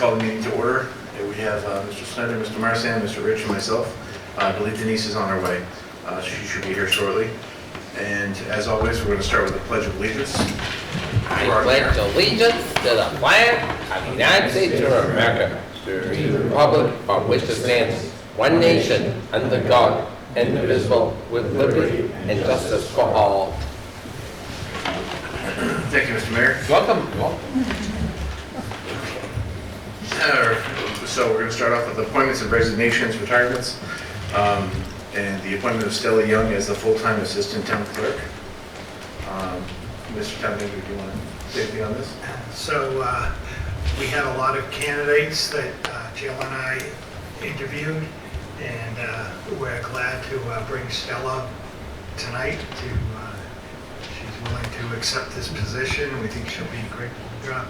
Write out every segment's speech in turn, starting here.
call the meeting to order. We have Mr. Snyder, Mr. Marsan, Mr. Rich, and myself. I believe Denise is on her way. She should be here shortly. And as always, we're going to start with the Pledge of Allegiance. I pledge allegiance to the flag of the United States of America, to the republic for which it stands, one nation, under God, indivisible, with liberty and justice for all. Thank you, Mr. Mayor. Welcome. So we're going to start off with appointments and resignations, retirements, and the appointment of Stella Young as the full-time assistant town clerk. Mr. Town Manager, do you want to say anything on this? So we had a lot of candidates that Jill and I interviewed, and we're glad to bring Stella tonight. She's willing to accept this position. We think she'll be a great job.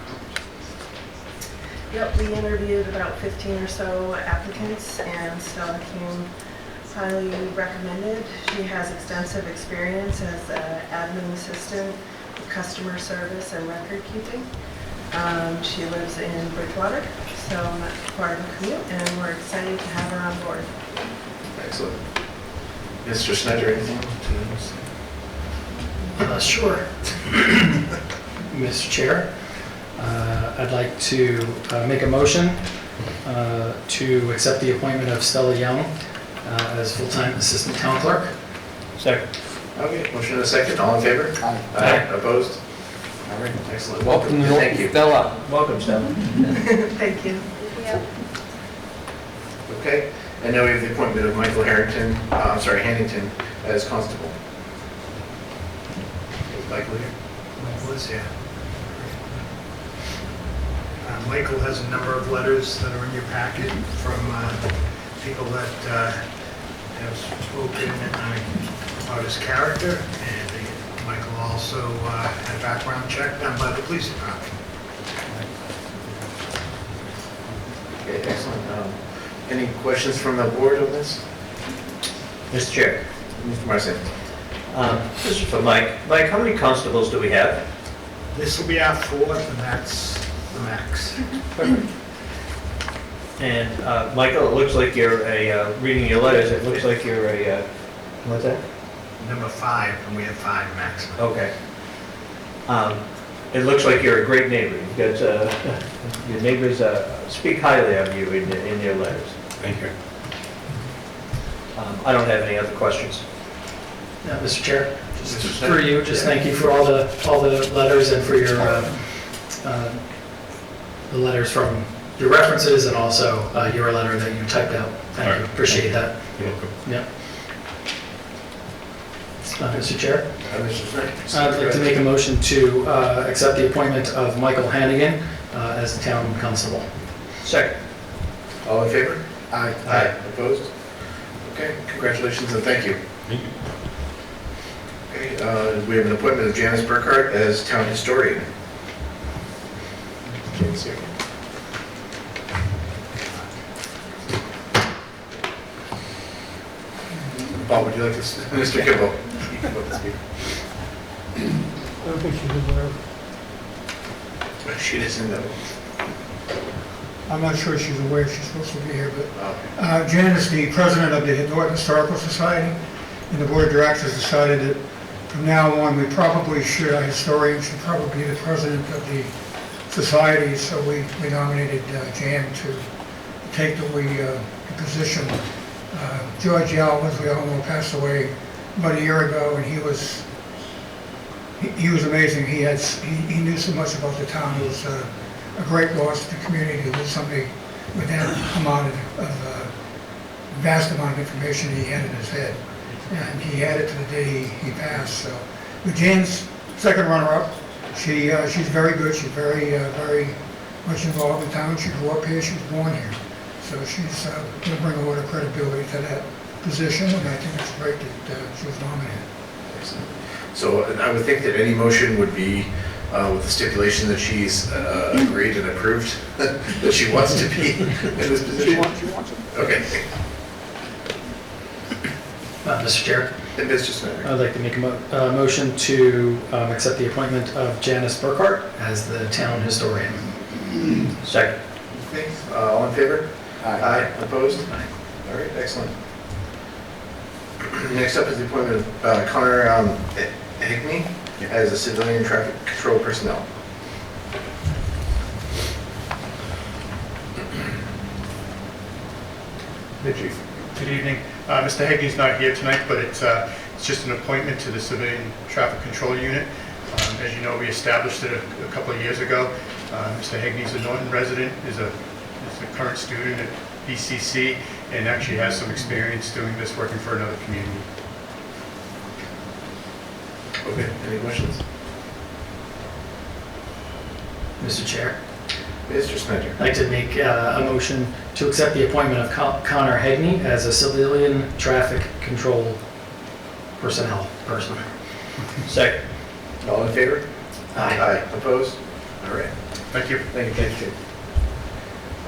Yep, we interviewed about 15 or so applicants, and Stella came highly recommended. She has extensive experience as an admin assistant, customer service, and record keeping. She lives in Bridgewater, so not far of a commute, and we're excited to have her on board. Excellent. Mr. Snyder, anything to say? Sure. Mr. Chair, I'd like to make a motion to accept the appointment of Stella Young as full-time assistant town clerk. Second. Okay, motion and a second. All in favor? Aye. Opposed? All right, excellent. Welcome, Thank you. Stella. Welcome, Stella. Thank you. Okay, and now we have the appointment of Michael Hannington as constable. Is Michael here? Michael is here. Michael has a number of letters that are in your packet from people that have spoken about his character, and Michael also had a background check done by the police department. Okay, excellent. Any questions from the board on this? Mr. Chair, Mr. Marsan? this is for Mike. Mike, how many constables do we have? This will be our fourth, and that's the max. And Michael, it looks like you're reading your letters, it looks like you're what's that? Number 5, and we have 5 maximum. Okay. It looks like you're a great neighbor. You've got, your neighbors speak highly of you in their letters. Thank you. I don't have any other questions. Mr. Chair, Mr. just Snyder? through you, just thank you for all the letters and for your the letters from your references, and also your letter that you typed out. Thank you, appreciate that. You're welcome. Yeah. Mr. Chair, Mr. Snyder? I'd like to make a motion to accept the appointment of Michael Hannigan as the town constable. Second. All in favor? Aye. Aye. Opposed? Okay, congratulations and thank you. Okay, we have an appointment of Janice Burkhart as town historian. Janice here. Bob, would you like to, Mr. Kimball? I don't think she's aware. She doesn't know. I'm not sure she's aware she's supposed to be here, but Okay. Jan is the president of the Norton Historical Society, and the board of directors decided that from now on, we probably should, our historian should probably be the president of the society, so we nominated Jan to take the position. George Yao, as we all know, passed away about a year ago, and he was amazing. He knew so much about the town. It was a great loss to the community. It was somebody with that amount of vast amount of information he had in his head, and he had it to the day he passed. So, but Jan's second runner-up. She's very good. She's very much involved in town. She grew up here. She was born here. So she's going to bring a lot of credibility to that position, and I think it's great that she was nominated. Excellent. So I would think that any motion would be with the stipulation that she's agreed and approved that she wants to be in this position. She wants it. Okay. Mr. Chair, And Mr. Snyder? I'd like to make a motion to accept the appointment of Janice Burkhart as the town historian. Second. Okay, all in favor? Aye. Opposed? All right, excellent. Next up is the appointment of Connor Hickney as a civilian traffic control personnel. Good evening. Mr. Hagney's not here tonight, but it's just an appointment to the Civilian Traffic Control Unit. As you know, we established it a couple of years ago. Mr. Hagney's a Norton resident, is a current student at BCC, and actually has some experience doing this, working for another community. Okay, any questions? Mr. Chair, Mr. Snyder. I'd like to make a motion to accept the appointment of Connor Hegney as a civilian traffic control personnel person. Second. All in favor? Aye. Opposed? All right. Thank you. Thank you.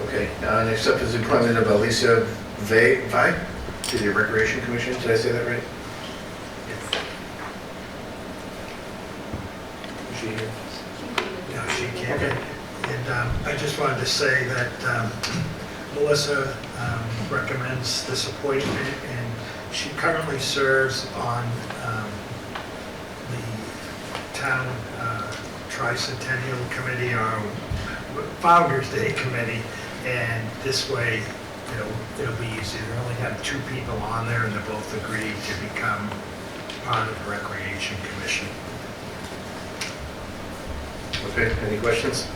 Okay, next up is the appointment of Alicia Vi to the Recreation Commission. Did I say that right? Is she here? No, she can't. Okay. And I just wanted to say that Melissa recommends this appointment, and she currently serves on the town tricentennial committee, or Founders Day committee, and this way it'll be easy. They only have 2 people on there, and they both agreed to become part of the Recreation Commission. Okay, any questions?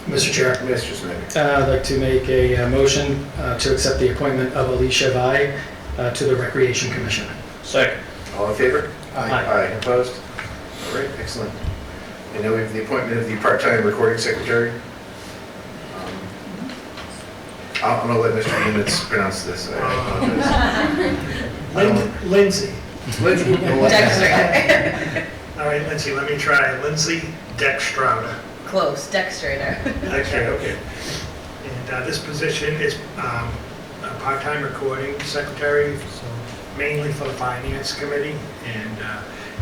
Mr. Chair, Mr. Snyder. I'd like to make a motion to accept the appointment of Alicia Vi to the Recreation Commission. Second. All in favor? Aye. Opposed? All right, excellent. And now we have the appointment of the part-time recording secretary. I'm going to let Mr. Units pronounce this. I apologize. Lindsay. Lindsay. All right, Lindsay, let me try. Lindsay Dextrauder. Close, Dextrator. Okay, okay. And this position is a part-time recording secretary, so mainly for the finance committee. And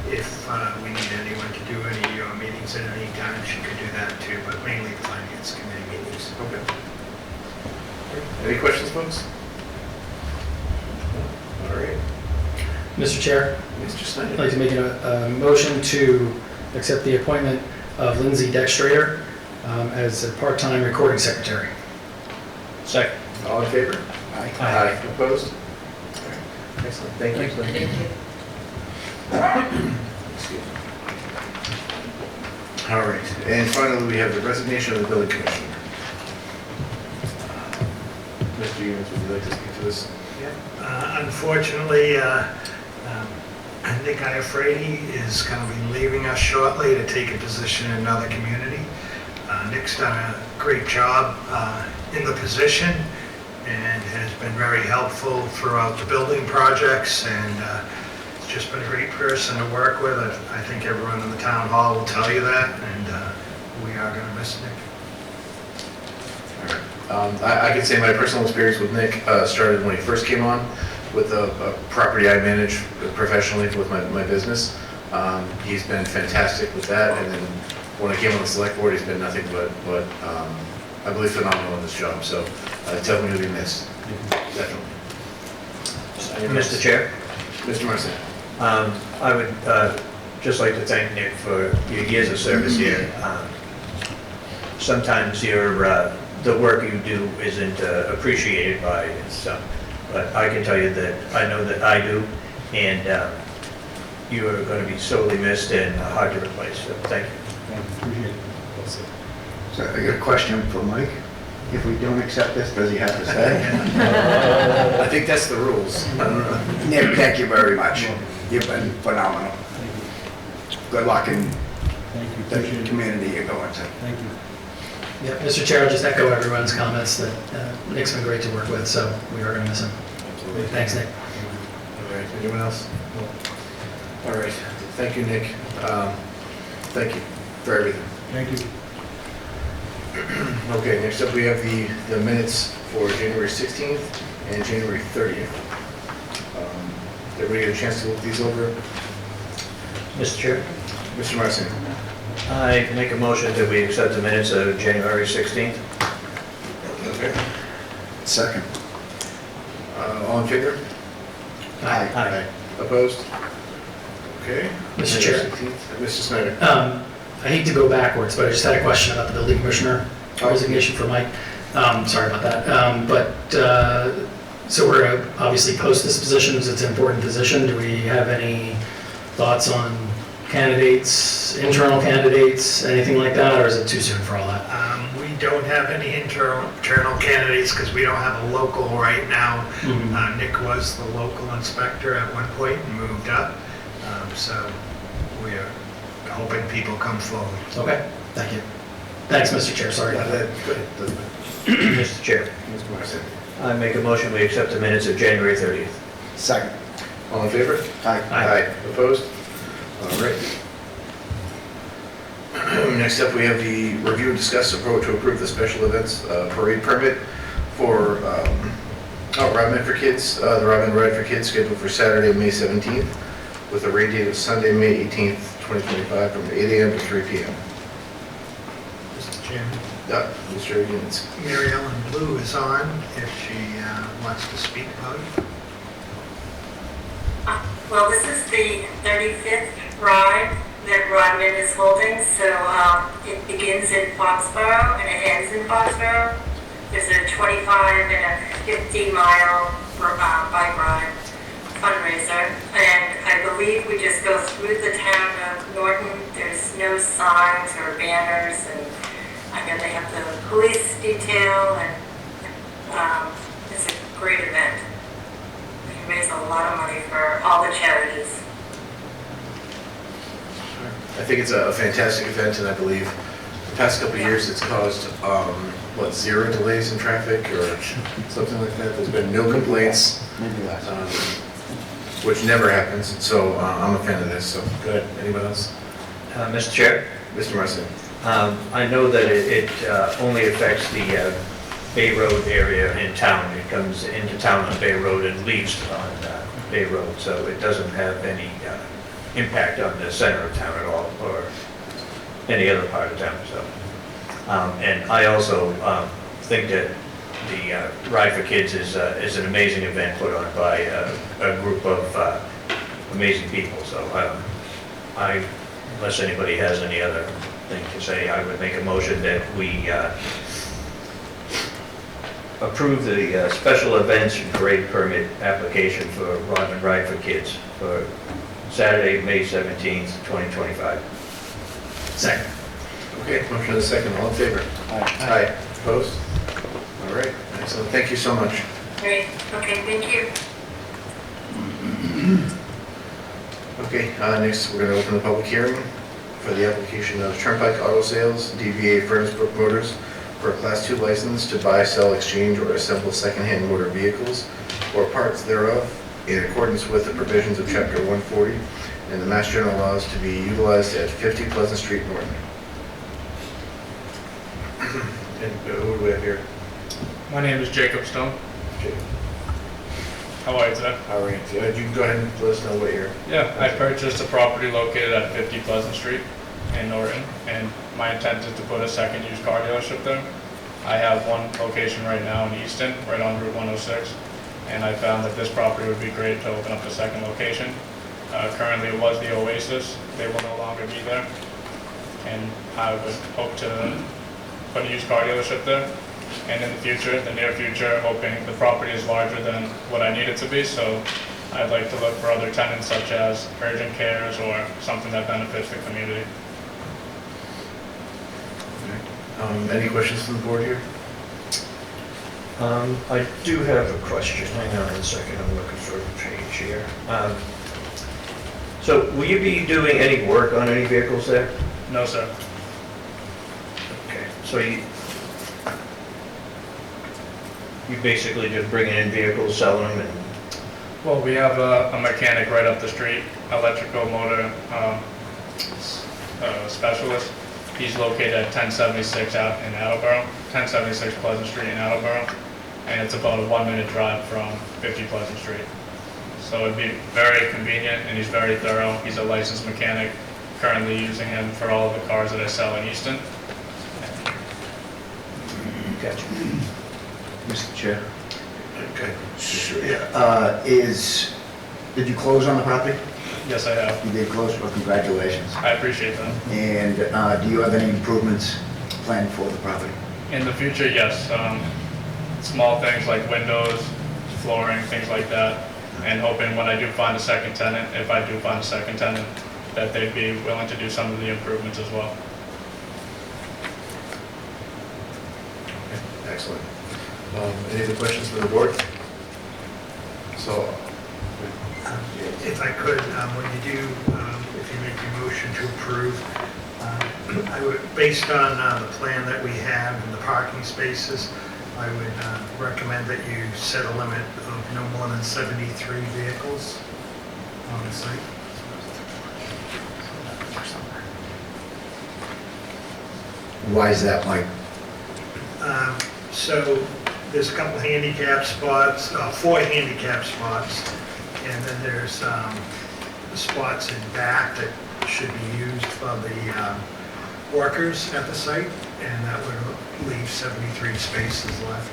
if we need anyone to do any meetings at any time, she could do that too, but mainly the finance committee meetings. Okay. Any questions, folks? All right. Mr. Chair, Mr. I'd Snyder. like to make a motion to accept the appointment of Lindsay Dextrator as a part-time recording secretary. Second. All in favor? Aye. Opposed? All right. Excellent. Thank you. Thank you. Excuse me. All right. And finally, we have the resignation of the building commissioner. Mr. Units, would you like to speak to this? Unfortunately, Nick Iafredi is going to be leaving us shortly to take a position in another community. Nick's done a great job in the position and has been very helpful throughout the building projects, and he's just been a great person to work with. I think everyone in the town hall will tell you that, and we are going to miss Nick. I can say my personal experience with Nick started when he first came on with a property I manage professionally with my business. He's been fantastic with that, and then when I came on the select board, he's been nothing but I believe phenomenal in this job. So definitely will be missed. Definitely. Mr. Chair, Mr. Marson. I would just like to thank Nick for your years of service here. Sometimes the work you do isn't appreciated by some, but I can tell you that I know that I do, and you are going to be sorely missed and hard to replace, so thank you. So I got a question for Mike. If we don't accept this, does he have to stay? I think that's the rules. I don't know. Nick, thank you very much. You've been phenomenal. Good luck in the community you're going to. Yeah, Mr. Chair, I'll just echo everyone's comments that Nick's been great to work with, so we are going to miss him. Absolutely. Thanks, Nick. All right, anyone else? All right, thank you, Nick. Thank you for everything. Thank you. Okay, next up we have the minutes for January 16th and January 30th. Did everybody get a chance to look these over? Mr. Chair, Mr. Marson? I make a motion that we accept the minutes of January 16th. Okay. Second. All in favor? Aye. Opposed? Okay. Mr. Chair. Mr. Snyder. I hate to go backwards, but I just had a question about the building commissioner resignation for Mike. Sorry about that. So we're gonna obviously post this position because it's an important position. Do we have any thoughts on candidates, internal candidates, anything like that, or is it too soon for all that? We don't have any internal candidates because we don't have a local right now. Mhm. Nick was the local inspector at one point and moved up. So we are hoping people come forward. Okay, thank you. Thanks, Mr. Chair, sorry about that. Go ahead. Mr. Chair, Mr. Marson. I make a motion we accept the minutes of January 30th. Second. All in favor? Aye. Opposed? All right. Next up, we have the review and discuss and vote to approve the special events parade permit for Robin Hood for Kids, the Robin Ride for Kids scheduled for Saturday, May 17th, with a rain date of Sunday, May 18th, 2025, from 8 a.m. to 3 p.m. Mr. Chairman. Mr. Higgins. Mary Ellen Blue is on if she wants to speak about it. Well, this is the 35th ride that Rodman is holding, so it begins in Foxborough and it ends in Foxborough. There's a 25 and a 50-mile bike ride fundraiser, and I believe we just go through the town of Norton. There's no signs or banners, and I know they have the police detail, and it's a great event. We raise a lot of money for all the charities. I think it's a fantastic event, and I believe the past couple of years it's caused, 0 delays in traffic or something like that. There's been no complaints, Maybe last. which never happens, so I'm a fan of this, so go ahead. Anyone else? Mr. Chair, Mr. Marson. I know that it only affects the Bay Road area in town. It comes into town on Bay Road and leaves on Bay Road, so it doesn't have any impact on the center of town at all, or any other part of town, so. And I also think that the Ride for Kids is an amazing event put on by a group of amazing people, so unless anybody has any other thing to say, I would make a motion that we approve the special events and parade permit application for Rodman Ride for Kids for Saturday, May 17th, 2025. Second. Okay, motion and a second. All in favor? Aye. Opposed? All right, excellent. Thank you so much. Great, okay, thank you. Okay, next we're going to open the public hearing for the application of Turnpike Auto Sales, DBA Furnace Brook Motors, for a Class 2 license to buy, sell, exchange, or assemble secondhand motor vehicles or parts thereof in accordance with the provisions of Chapter 140 and the Mass General laws to be utilized at 50 Pleasant Street, Norton. And who do we have here? My name is Jacob Stone. Jake. How are you today? How are you? You can go ahead and let us know what you're... Yeah, I purchased a property located at 50 Pleasant Street in Norton, and my intent is to put a second used car dealership there. I have one location right now in Easton, right on Route 106, and I found that this property would be great to open up the second location. Currently it was the Oasis. They will no longer be there, and I would hope to put a used car dealership there. And in the future, the near future, hoping the property is larger than what I need it to be, so I'd like to look for other tenants such as urgent cares or something that benefits the community. Any questions from the board here? I do have a question. Hang on a second, I'm looking for a page here. So will you be doing any work on any vehicles there? No, sir. Okay, so you basically just bringing in vehicles, selling them, and Well, we have a mechanic right up the street, electrical motor specialist. He's located at 1076 out in Attleboro, 1076 Pleasant Street in Attleboro, and it's about a 1-minute drive from 50 Pleasant Street. So it'd be very convenient, and he's very thorough. He's a licensed mechanic, currently using him for all of the cars that I sell in Easton. Gotcha. Mr. Chair, Okay. did you close on the property? Yes, I have. You did close, well, congratulations. I appreciate that. And do you have any improvements planned for the property? In the future, yes. Small things like windows, flooring, things like that. And hoping when I do find a second tenant, if I do find a second tenant, that they'd be willing to do some of the improvements as well. Excellent. Any other questions from the board? So, If I could, when you do, if you make your motion to approve, I would, based on the plan that we have and the parking spaces, I would recommend that you set a limit of no more than 73 vehicles on the site. Why is that, Mike? So there's a couple handicap spots, 4 handicap spots, and then there's spots in back that should be used for the workers at the site, and that would leave 73 spaces left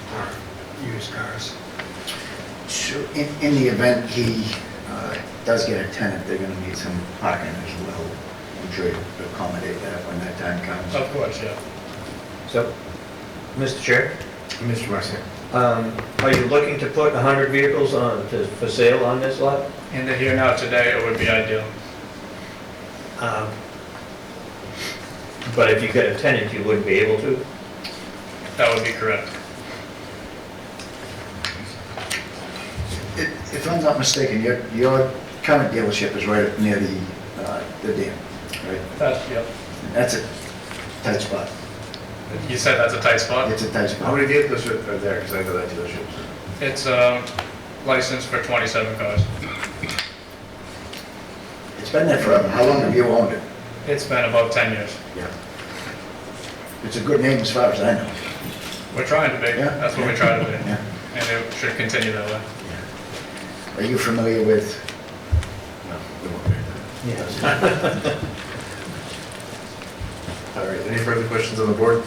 for used cars. So in the event he does get a tenant, they're gonna need some parking as well. I'm sure you'll accommodate that when that time comes. Of course, yeah. So, Mr. Chair, Mr. Marcian. are you looking to put 100 vehicles for sale on this lot? In the here now today, it would be ideal. But if you get a tenant, you wouldn't be able to? That would be correct. If I'm not mistaken, your current dealership is right up near the dam, right? Yep. That's a tight spot. You said that's a tight spot? It's a tight How spot. many vehicles are there? Because I know that dealership. It's licensed for 27 cars. It's been there forever. How long have you owned it? It's been about 10 years. Yeah. It's a good name as far as I know. We're trying to be. Yeah. That's what we try to be. Yeah. And it should continue that way. Are you familiar with? No, we won't do that. Yes. All right, any further questions on the board?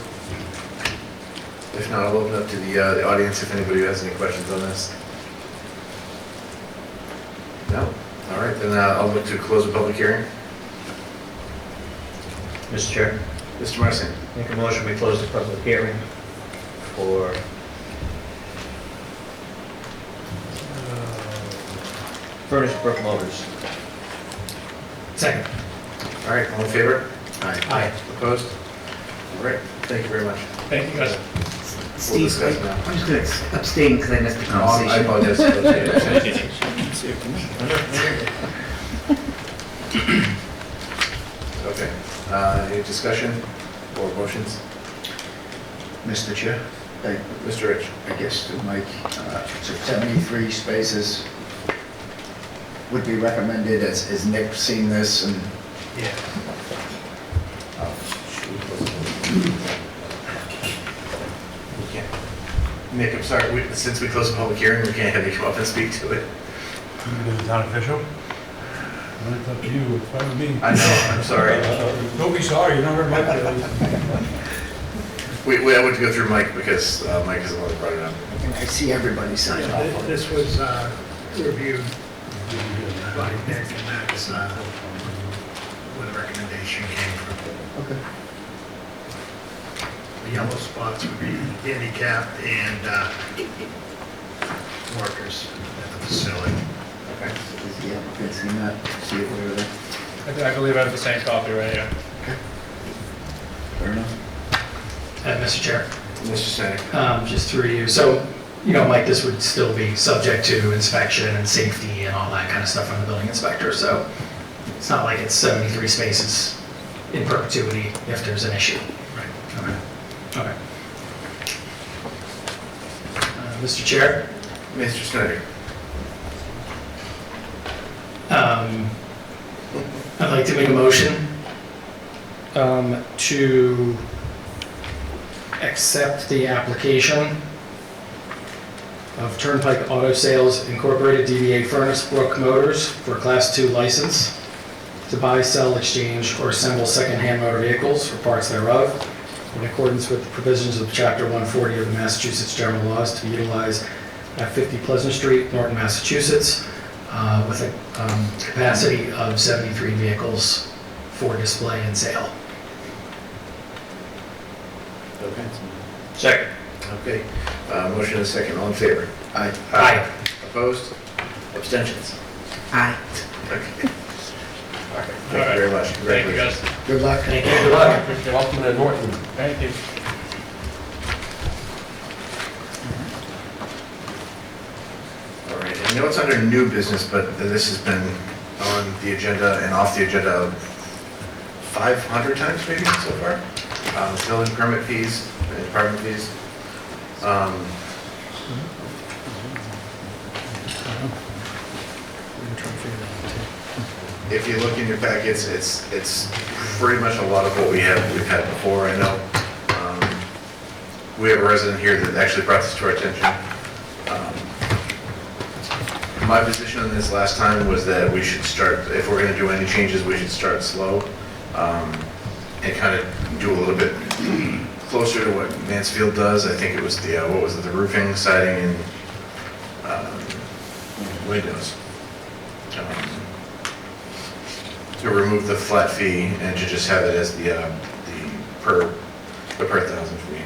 If not, I'll open up to the audience if anybody has any questions on this. No? All right, then I'll look to close the public hearing. Mr. Chair, Mr. Marcian. make a motion, we close the public hearing for Furnace Brook Motors. Second. All right, all in favor? Aye. Opposed? All right, thank you very much. Thank you, guys. We'll Steve, discuss now. I'm just going to abstain because I missed the I conversation. apologize. Okay, any discussion or motions? Mr. Chair, Mr. Rich? I guess to Mike, so 73 spaces would be recommended as Nick seen this and Yeah. Nick, I'm sorry, since we closed the public hearing, we can't have you come up and speak to it. Because it's not official? Well, it's up to you, it's fine with me. I know, I'm sorry. Don't be sorry, you never met that. I went to go through Mike because Mike is the one that brought it up. I see everybody signed off on it. This was reviewed by Nick, and that's where the recommendation came from. Okay. The yellow spots would be handicapped and workers at the facility. Okay. Is the applicant seen that? See it where there? I believe I have the same copy right here. Fair enough. Mr. Chair, Mr. Senick. just through you. So, Mike, this would still be subject to inspection and safety and all that kind of stuff from the building inspector. So it's not like it's 73 spaces in perpetuity if there's an issue. Right. Okay. Mr. Chair, Mr. Snyder. I'd like to make a motion to accept the application of Turnpike Auto Sales Incorporated, DBA Furnace Brook Motors for Class 2 license to buy, sell, exchange, or assemble secondhand motor vehicles or parts thereof in accordance with the provisions of Chapter 140 of the Massachusetts General Laws to be utilized at 50 Pleasant Street, Norton, Massachusetts, with a capacity of 73 vehicles for display and sale. Okay. Second. Okay. Motion and a second. All in favor? Aye. Aye. Opposed? Abstentions? Aye. Okay. Thank you very much. Thank you, guys. Good luck. Thank you. Good luck. Welcome to Norton. Thank you. All right. I know it's under new business, but this has been on the agenda and off the agenda 500 times maybe so far. Building permit fees, and department fees. If you look in your packets, it's pretty much a lot of what we've had before. I know we have a resident here that actually brought this to our attention. My position on this last time was that we should start, if we're going to do any changes, we should start slow and kind of do a little bit closer to what Mansfield does. I think it was the, what was it, the roofing, siding, and windows. To remove the flat fee and to just have it as the per thousand fee.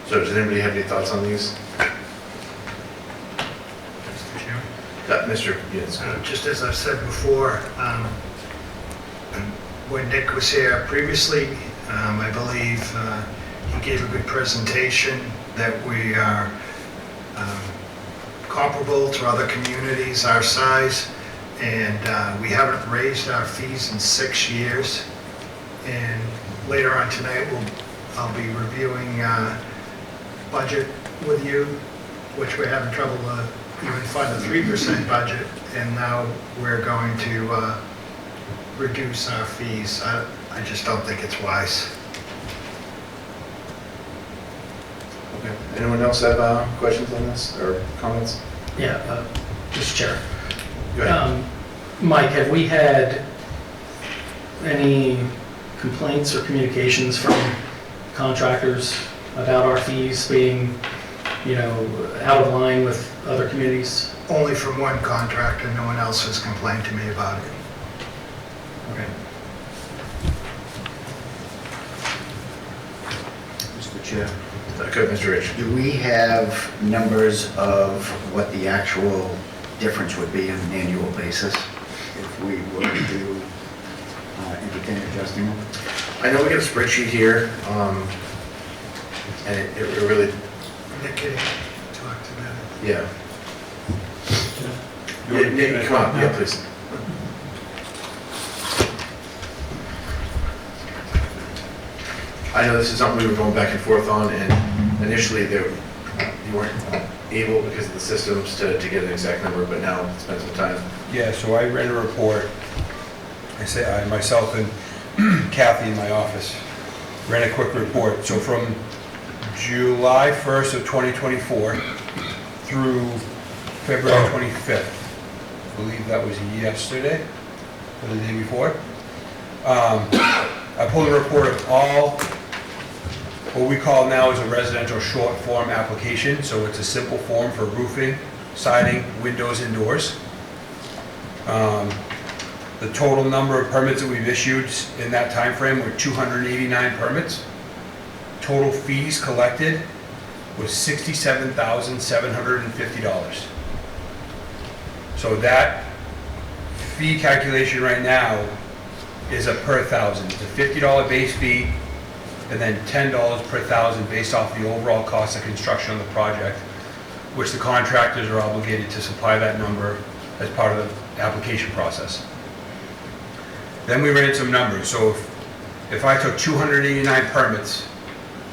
So does anybody have any thoughts on these? Mr. Chairman? Mr. Yes. Just as I've said before, when Nick was here previously, I believe he gave a good presentation that we are comparable to other communities our size, and we haven't raised our fees in 6 years. And later on tonight, I'll be reviewing budget with you, which we're having trouble to even fund a 3% budget, and now we're going to reduce our fees. I just don't think it's wise. Okay. Anyone else have questions on this or comments? Yeah, Mr. Chair. Go ahead. Mike, have we had any complaints or communications from contractors about our fees being, out of line with other communities? Only from one contractor, no one else has complained to me about it. Okay. Mr. Chair, Good, Mr. Rich. do we have numbers of what the actual difference would be on an annual basis if we were to entertain adjusting them? I know we got a spreadsheet here, and it really, Nick, can you talk to that? yeah. Yeah, come on, yeah, please. I know this is something we were going back and forth on, and initially you weren't able because of the systems to get an exact number, but now it's been some time. Yeah, so I ran a report. I myself and Kathy in my office ran a quick report. So from July 1st of 2024 through February 25th, I believe that was yesterday or the day before, I pulled a report of all what we call now is a residential short form application. So it's a simple form for roofing, siding, windows, and doors. The total number of permits that we've issued in that time frame were 289 permits. Total fees collected was $67,750. So that fee calculation right now is a per thousand. It's a $50 base fee and then $10 per thousand based off the overall cost of construction of the project, which the contractors are obligated to supply that number as part of the application process. Then we ran some numbers. So if I took 289 permits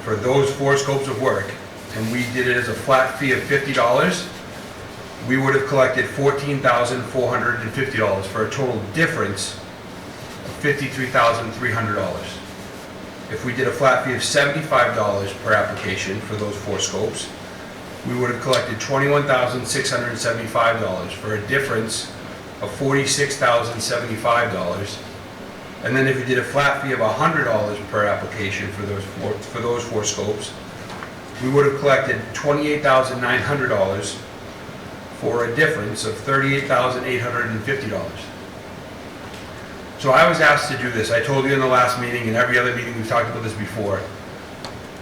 for those 4 scopes of work and we did it as a flat fee of $50, we would have collected $14,450 for a total difference of $53,300. If we did a flat fee of $75 per application for those 4 scopes, we would have collected $21,675 for a difference of $46,075. And then if you did a flat fee of $100 per application for those four scopes, we would have collected $28,900 for a difference of $38,850. So I was asked to do this. I told you in the last meeting and every other meeting we've talked about this before.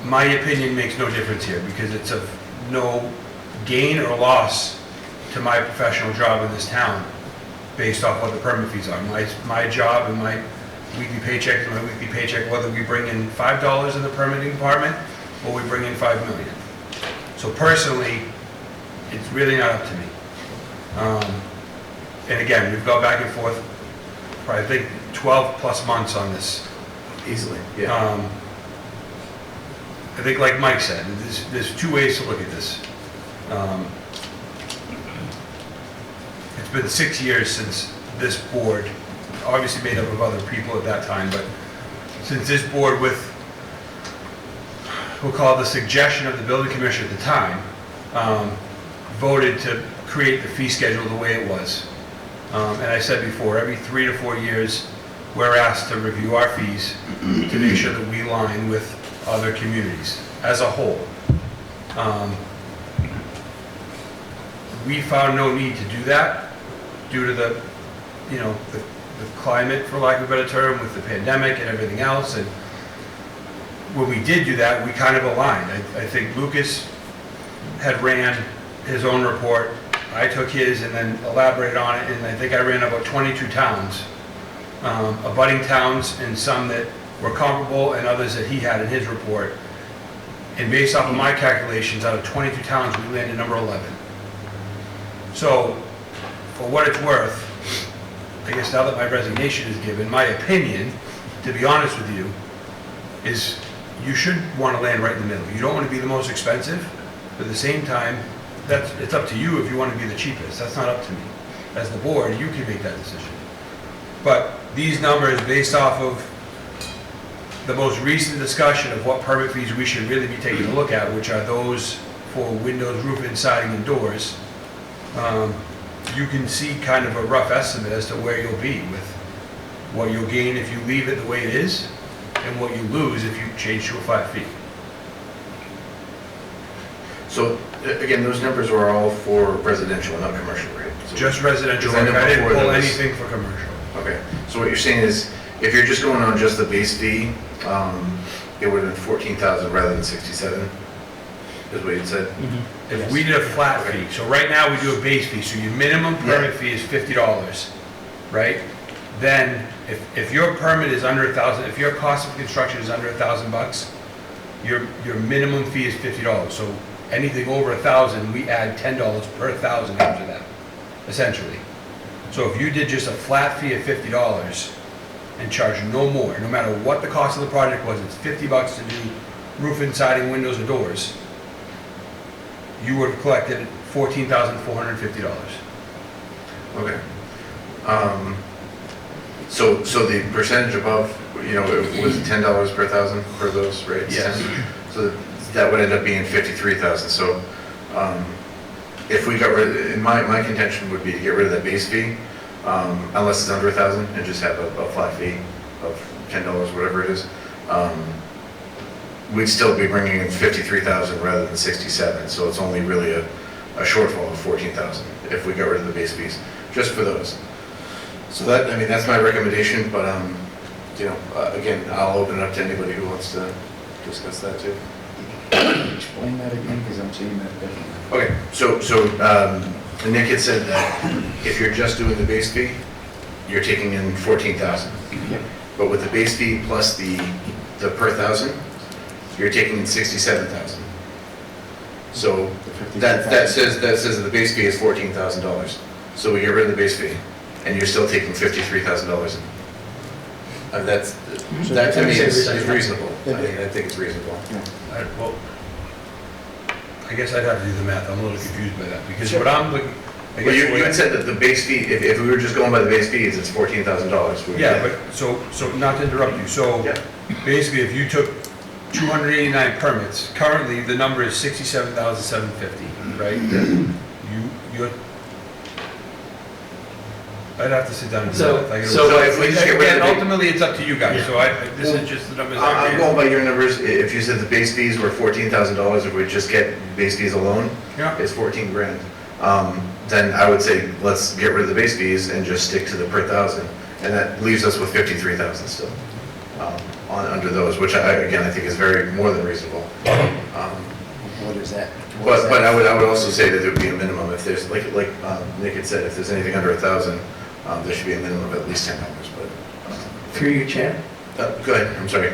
My opinion makes no difference here because it's of no gain or loss to my professional job in this town based off what the permit fees are. My job and my weekly paycheck is my weekly paycheck, whether we bring in $5 in the permitting department or we bring in $5 million. So personally, it's really not up to me. And again, we've gone back and forth for I think 12 plus months on this. Easily, yeah. I think like Mike said, there's two ways to look at this. It's been 6 years since this board, obviously made up of other people at that time, but since this board with, we'll call it the suggestion of the building commissioner at the time, voted to create the fee schedule the way it was. And I said before, every 3 to 4 years, we're asked to review our fees to make sure that we align with other communities as a whole. We found no need to do that due to the climate, for lack of a better term, with the pandemic and everything else. And when we did do that, we kind of aligned. I think Lucas had ran his own report. I took his and then elaborated on it, and I think I ran about 22 towns, abutting towns, and some that were comparable and others that he had in his report. And based off of my calculations, out of 22 towns, we landed number 11. So, for what it's worth, I guess now that my resignation is given, my opinion, to be honest with you, is you should want to land right in the middle. You don't want to be the most expensive, but at the same time, it's up to you if you want to be the cheapest. That's not up to me. As the board, you can make that decision. But these numbers, based off of the most recent discussion of what permit fees we should really be taking a look at, which are those for windows, roofing, siding, and doors, you can see kind of a rough estimate as to where you'll be with what you'll gain if you leave it the way it is and what you lose if you change to a flat fee. So, again, those numbers are all for residential, not commercial, right? So- Just residential, Because I know I didn't before pull there was- anything for commercial. Okay, so what you're saying is, if you're just going on just the base fee, it would have been 14,000 rather than 67, is what you said? If we did a flat fee, so right now we do a base fee, so your minimum permit fee is $50, right? Then, if your permit is under 1,000, if your cost of construction is under $1,000, your minimum fee is $50. So anything over 1,000, we add $10 per 1,000 after that, essentially. So if you did just a flat fee of $50 and charge no more, no matter what the cost of the project was, it's $50 to do roofing, siding, windows, or doors, you would have collected $14,450. Okay. So the percentage above, it was $10 per thousand for those rates? Yes. So that would end up being 53,000. So if we got rid, and my contention would be to get rid of that base fee, unless it's under 1,000, and just have a flat fee of $10, whatever it is. We'd still be bringing in 53,000 rather than 67. So it's only really a shortfall of 14,000 if we got rid of the base fees, just for those. So that's my recommendation, but, again, I'll open it up to anybody who wants to discuss that too. Explain that again, because I'm seeing that differently. Okay, so Nick had said that if you're just doing the base fee, you're taking in 14,000. Yep. But with the base fee plus the per thousand, you're taking in 67,000. So that says that the base fee is $14,000. So we get rid of the base fee, and you're still taking $53,000 in. And that to me is reasonable. I think it's reasonable. Well, I guess I'd have to do the math. I'm a little confused by that, because what I'm looking, I Well, guess. you had said that the base fee, if we were just going by the base fees, it's $14,000. Yeah, but, so not to interrupt you, so Yeah. basically if you took 289 permits. Currently, the number is 67,750, right? You're, I'd have to sit down and do So- that. I gotta- so if we just get rid of Again, the- ultimately, it's up to you guys, Yeah. so this is just the numbers. I'm going by your numbers. If you said the base fees were $14,000, if we just get base fees alone, Yeah. it's 14 grand. Then I would say, let's get rid of the base fees and just stick to the per thousand. And that leaves us with 53,000 still, under those, which I think is very, more than reasonable. What is that? What is But that? I would also say that there would be a minimum if there's, like Nick had said, if there's anything under 1,000, there should be a minimum of at least $10, but, Through your chair. go ahead, I'm sorry.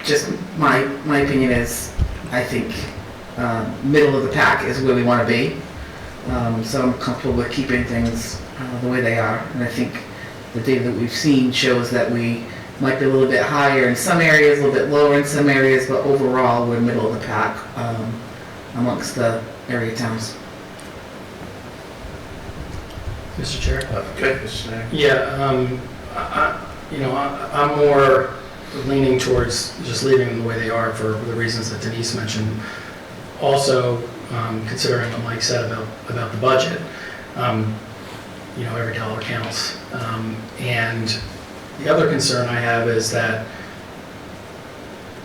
Just my opinion is, I think middle of the pack is where we want to be. So I'm comfortable with keeping things the way they are. And I think the data that we've seen shows that we might be a little bit higher in some areas, a little bit lower in some areas, but overall we're middle of the pack amongst the area towns. Mr. Chair? Okay, Mr. Snack. Yeah, I'm more leaning towards just leaving them the way they are for the reasons that Denise mentioned. Also, considering what Mike said about the budget, every dollar counts. And the other concern I have is that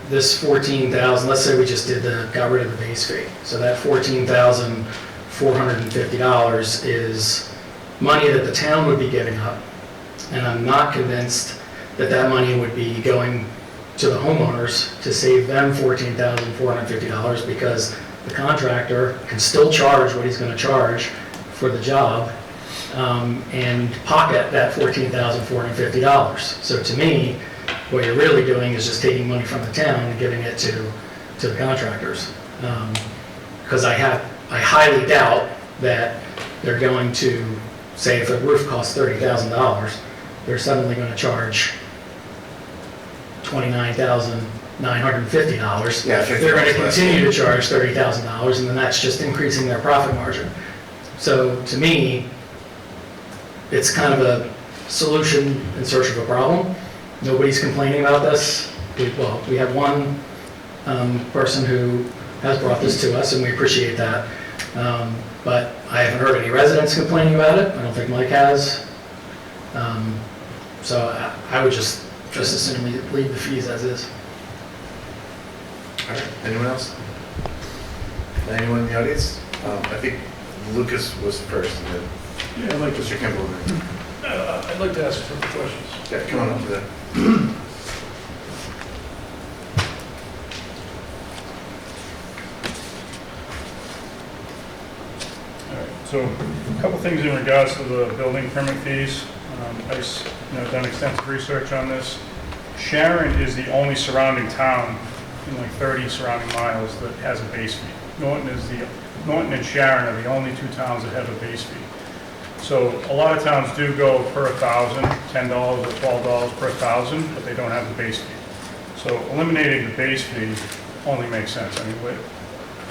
this 14,000, let's say we just got rid of the base fee. So that $14,450 is money that the town would be giving up. And I'm not convinced that that money would be going to the homeowners to save them $14,450 because the contractor can still charge what he's going to charge for the job and pocket that $14,450. So to me, what you're really doing is just taking money from the town and giving it to the contractors. Because I highly doubt that they're going to say if a roof costs $30,000, they're suddenly going to charge $29,950. Yeah, They're going to $50 less. continue to charge $30,000, and then that's just increasing their profit margin. So to me, it's kind of a solution in search of a problem. Nobody's complaining about this. We have one person who has brought this to us, and we appreciate that. But I haven't heard any residents complaining about it. I don't think Mike has. So I would just as soon leave the fees as is. All right, anyone else? Anyone in the audience? I think Lucas was first, and then Yeah, I'd like to, Mr. Kimball. I'd like to ask some questions. Yeah, come on up to that. All right, so a couple things in regards to the building permit fees. I've done extensive research on this. Sharon is the only surrounding town in like 30 surrounding miles that has a base fee. Norton and Sharon are the only two towns that have a base fee. So a lot of towns do go per 1,000, $10 or $12 per 1,000, but they don't have the base fee. So eliminating the base fee only makes sense. I mean,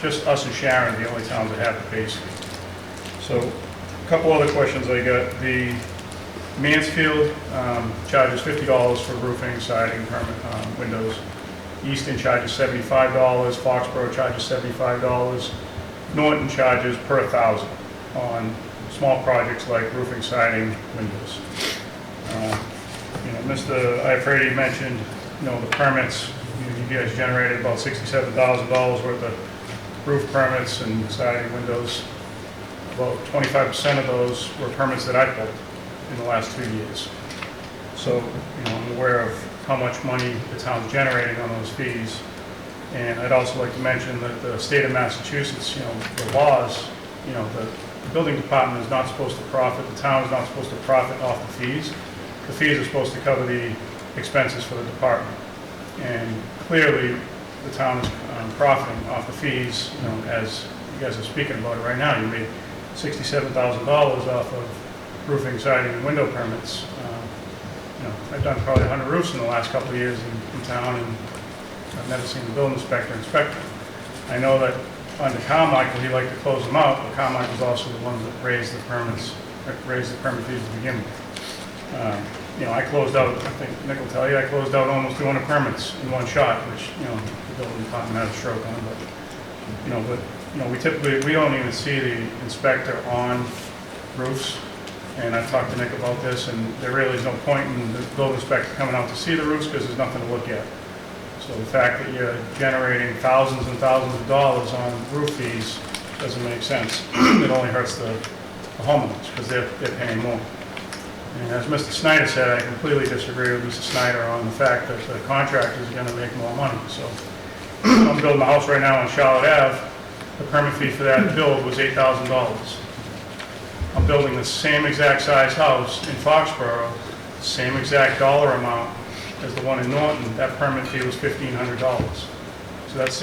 just us and Sharon are the only towns that have the base fee. So a couple other questions I got. The Mansfield charges $50 for roofing, siding, permit, windows. Easton charges $75. Foxborough charges $75. Norton charges per 1,000 on small projects like roofing, siding, windows. Mr. Iafredi mentioned, the permits. You guys generated about $67,000 worth of roof permits and siding, windows. About 25% of those were permits that I pulled in the last 2 years. So, I'm aware of how much money the town's generating on those fees. And I'd also like to mention that the state of Massachusetts, the laws, the building department is not supposed to profit, the town is not supposed to profit off the fees. The fees are supposed to cover the expenses for the department. And clearly, the town is profiting off the fees, as you guys are speaking about it right now. You made $67,000 off of roofing, siding, and window permits. I've done probably 100 roofs in the last couple of years in town, and I've never seen the building inspector inspect them. I know that under Carmichael, he liked to close them out, but Carmichael's also the one that raised the permit fees to begin with. you know, I closed out, I think Nick will tell you, I closed out almost 200 permits in one shot, which, you know, the building department had a stroke on, but, we typically, we don't even see the inspector on roofs. And I've talked to Nick about this, and there really is no point in the building inspector coming out to see the roofs because there's nothing to look at. So the fact that you're generating thousands and thousands of dollars on roof fees doesn't make sense. It only hurts the homeowners because they're paying more. And as Mr. Snyder said, I completely disagree with Mr. Snyder on the fact that the contractor is going to make more money. So I'm building a house right now on Charlotte Ave. The permit fee for that build was $8,000. I'm building the same exact size house in Foxborough, same exact dollar amount as the one in Norton. That permit fee was $1,500. So that's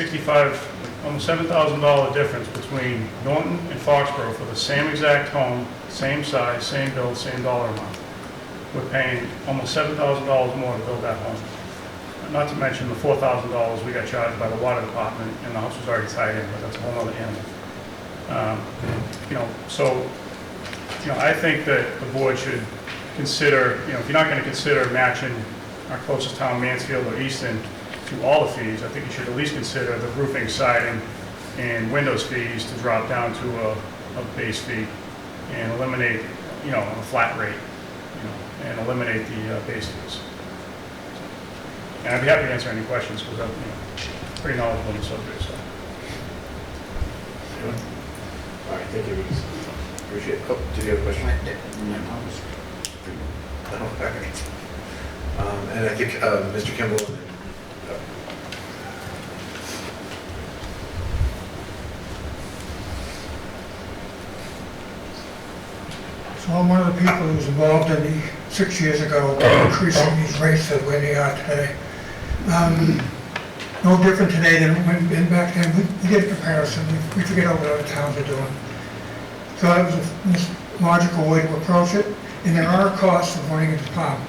almost $7,000 difference between Norton and Foxborough for the same exact home, same size, same build, same dollar amount. We're paying almost $7,000 more to build that home. Not to mention the $4,000 we got charged by the water department, and the house was already tied in, but that's a whole other animal. I think that the board should consider, if you're not going to consider matching our closest town, Mansfield or Easton, to all the fees, I think you should at least consider the roofing, siding, and windows fees to drop down to a base fee and eliminate, a flat rate, and eliminate the base fees. And I'd be happy to answer any questions because I'm pretty knowledgeable on the subject. So. All right, thank you. Appreciate it. Oh, did you have a question? No, okay. And I think Mr. Kimball. So I'm one of the people who was involved in the 6 years ago increasing these rates to where they are today. No different today than when back then. We did a comparison. We forget what other towns are doing. So that was the logical way to approach it. And there are costs of running a department.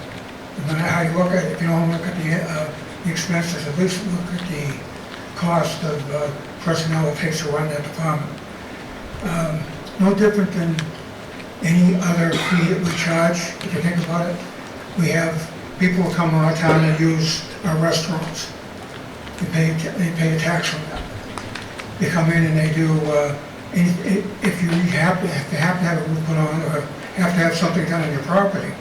No matter how you look at it, if you don't look at the expenses, at least look at the cost of personnel it takes to run that department. No different than any other fee that we charge, if you think about it. We have people who come to our town and use our restaurants. They pay a tax on that. They come in and they do, if you happen to have a roof put on or have to have something done on your property,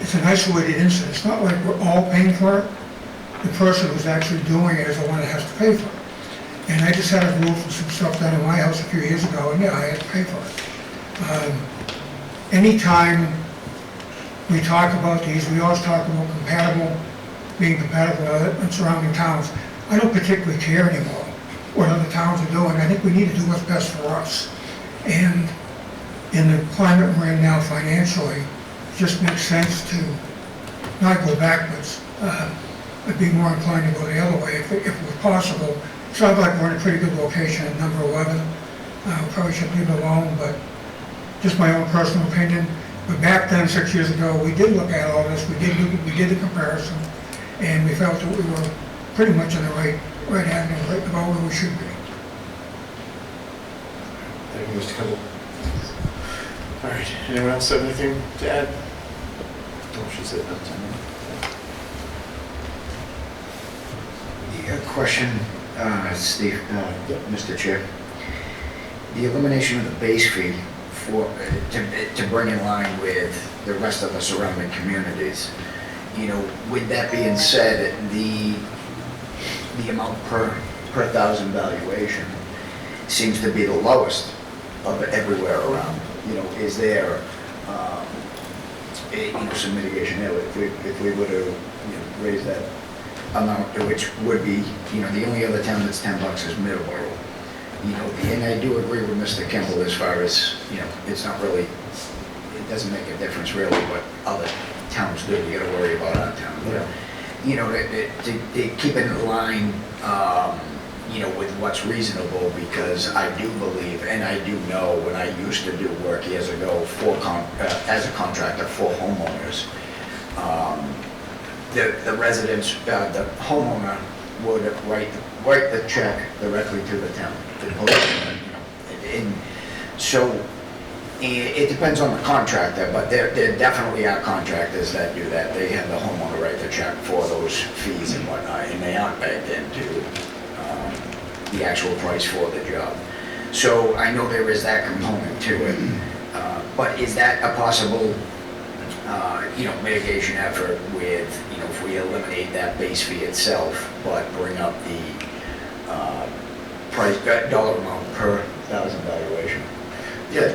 it's an isolated incident. It's not like we're all paying for it. The person who's actually doing it is the one that has to pay for it. And I just had a roof and some stuff done in my house a few years ago, and yeah, I had to pay for it. Anytime we talk about these, we always talk about being compatible with surrounding towns. I don't particularly care anymore what other towns are doing. I think we need to do what's best for us. And in the climate we're in now financially, it just makes sense to not go backwards. I'd be more inclined to go the other way if it was possible. It sounds like we're in a pretty good location at number 11. We probably should leave it alone, but just my own personal opinion. But back then, 6 years ago, we did look at all this. We did the comparison, and we felt that we were pretty much in the right avenue, right about where we should be. Thank you, Mr. Kimball. All right, anyone else have anything to add? Oh, she said no. Question, Steve, Mr. Chair. The elimination of the base fee to bring in line with the rest of the surrounding communities. With that being said, the amount per thousand valuation seems to be the lowest of everywhere around. Is there some mitigation there if we were to raise that amount, which would be the only other town that's $10 is Middleborough. And I do agree with Mr. Kimball as far as, it's not really, it doesn't make a difference really what other towns do. You gotta worry about our town. But, to keep it in line, with what's reasonable, because I do believe, and I do know when I used to do work years ago as a contractor for homeowners, the residents, the homeowner would write the check directly to the town. And so it depends on the contractor, but there definitely are contractors that do that. They have the homeowner write the check for those fees and whatnot, and they aren't backed into the actual price for the job. So I know there is that component to it. But is that a possible, mitigation effort with, if we eliminate that base fee itself, but bring up the price, dollar amount per thousand valuation? Yeah,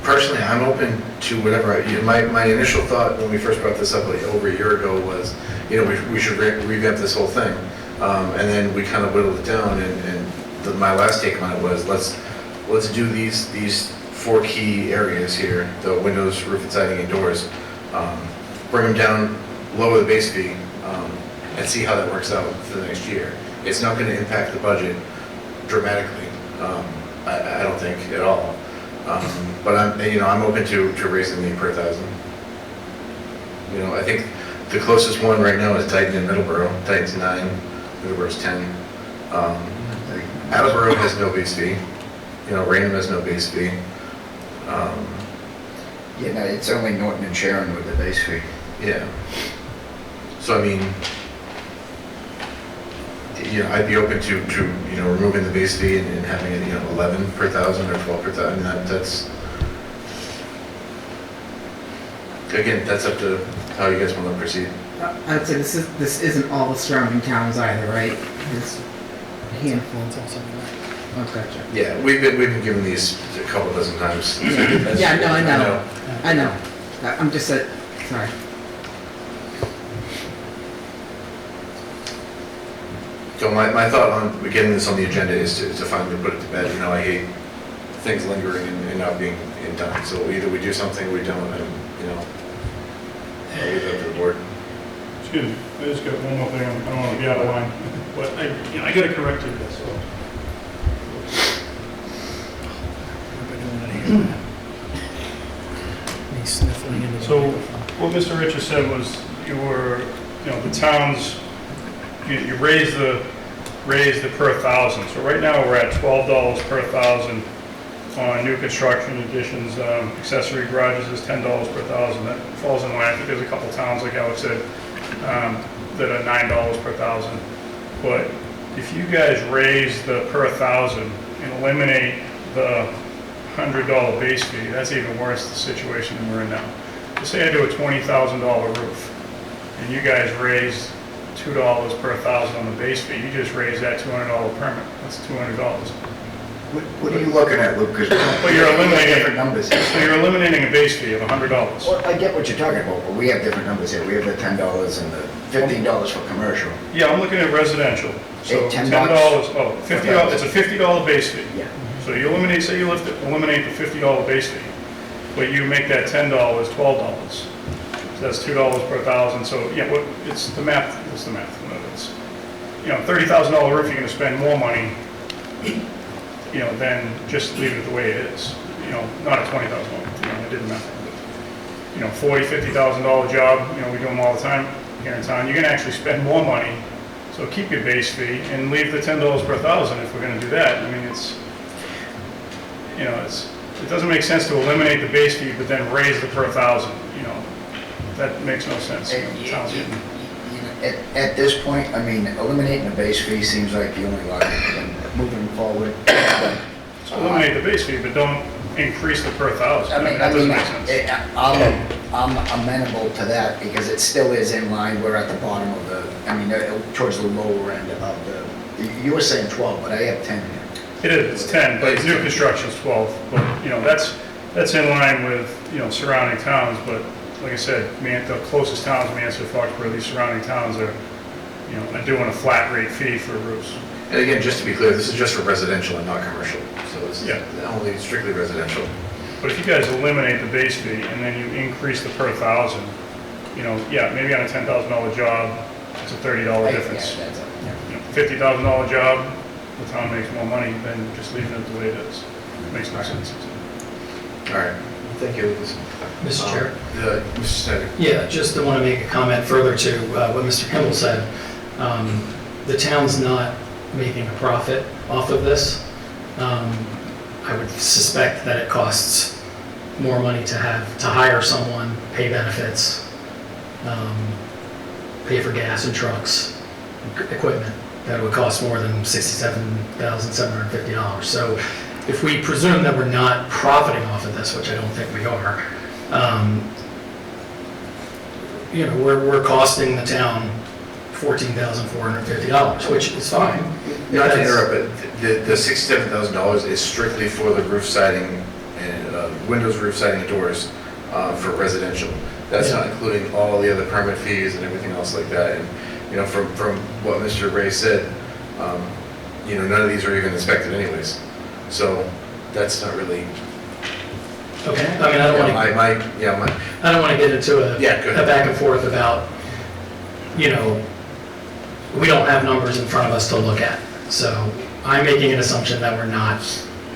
personally, I'm open to whatever. My initial thought when we first brought this up like over a year ago was, we should revamp this whole thing. And then we kind of whittled it down, and my last take on it was, let's do these 4 key areas here: the windows, roof and siding, and doors. Bring them down, lower the base fee, and see how that works out for the next year. It's not going to impact the budget dramatically. I don't think at all. But I'm open to raising the per thousand. I think the closest one right now is Titan in Middleborough. Titan's 9, Middleborough's 10. Attleboro has no base fee. Raynham has no base fee. No, it's only Norton and Sharon with the base fee. Yeah. So I'd be open to removing the base fee and having it 11 per thousand or 12 per thousand. That's again, that's up to how you guys want to proceed. I'd say this isn't all the surrounding towns either, right? It's a handful. Oh, gotcha. Yeah, we've been given these a couple dozen times. Yeah, no, I know. I'm just sorry. So my thought on getting this on the agenda is to finally put it to bed. I hate things lingering and not being done. So either we do something or we don't, and I'll leave it up to the board. Excuse me, I just got one more thing, I don't want to be out of line, but I got to correct you this, so. So what Mr. Richards said was the towns, you raise the per thousand. So right now we're at $12 per thousand on new construction additions. Accessory garages is $10 per thousand. That falls in line. I think there's a couple towns, like Alex said, that are $9 per thousand. But if you guys raise the per thousand and eliminate the $100 base fee, that's even worse the situation than we're in now. Just say I do a $20,000 roof, and you guys raise $2 per thousand on the base fee. You just raise that $200 permit. That's $200. What are you looking at, Luke? Because you're eliminating different numbers. So you're eliminating a base fee of $100. Well, I get what you're talking about, but we have different numbers here. We have the $10 and the $15 for commercial. Yeah, I'm looking at residential. So $10. $50. It's a $50 base fee. Yeah. So you eliminate, say you eliminate the $50 base fee, but you make that $10 $12. So that's $2 per thousand. So yeah, it's the math. It's the math. It's $30,000 roof, you're going to spend more money, than just leave it the way it is. Not a $20,000. I did the math. $40,000, $50,000 job. We do them all the time here in town. You're going to actually spend more money. So keep your base fee and leave the $10 per thousand if we're going to do that. I mean, it doesn't make sense to eliminate the base fee but then raise the per thousand. That makes no sense. At this point, eliminating the base fee seems like the only logical thing moving forward. So eliminate the base fee, but don't increase the per thousand. That doesn't make sense. I'm amenable to that because it still is in line. We're at the bottom of towards the lower end of the, you were saying 12, but I have 10 here. It is, it's 10, but new construction is 12. But, that's in line with, surrounding towns, but like I said, the closest towns, Mansfield, Foxborough, these surrounding towns are doing a flat rate fee for roofs. And again, just to be clear, this is just for residential and not commercial. So it's only strictly residential. But if you guys eliminate the base fee and then you increase the per thousand, maybe on a $10,000 job, it's a $30 difference. $50,000 job, the town makes more money than just leaving it the way it is. It makes no sense. All right. Thank you, Lucas. Mr. Chair? Mr. Snyder. Yeah, just want to make a comment further to what Mr. Kimball said. The town's not making a profit off of this. I would suspect that it costs more money to hire someone, pay benefits, pay for gas and trucks, equipment, that would cost more than $67,750. So if we presume that we're not profiting off of this, which I don't think we are, we're costing the town $14,450, which is fine. Not to interrupt, but the $67,000 is strictly for the roof siding and windows, roof siding, and doors for residential. That's not including all the other permit fees and everything else like that. And, from what Mr. Ray said, none of these are even inspected anyways. So that's not really. Okay, I mean, I don't want to get into a back and forth about, we don't have numbers in front of us to look at. So I'm making an assumption that we're not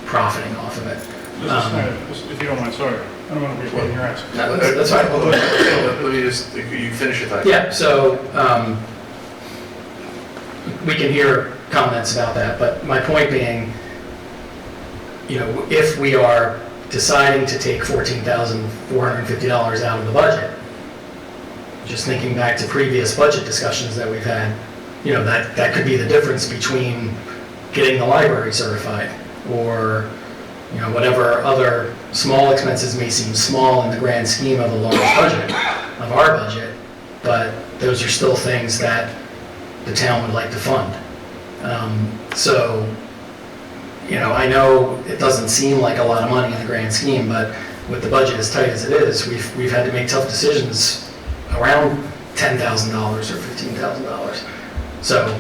profiting off of it. Mr. Snyder, if you don't mind, sorry, I don't want to be avoiding your answer. No, that's fine. Let me just, you finish your thought. Yeah, so we can hear comments about that, but my point being, if we are deciding to take $14,450 out of the budget, just thinking back to previous budget discussions that we've had, that could be the difference between getting the library certified or, whatever other small expenses may seem small in the grand scheme of a large budget, of our budget, but those are still things that the town would like to fund. I know it doesn't seem like a lot of money in the grand scheme, but with the budget as tight as it is, we've had to make tough decisions around $10,000 or $15,000. So,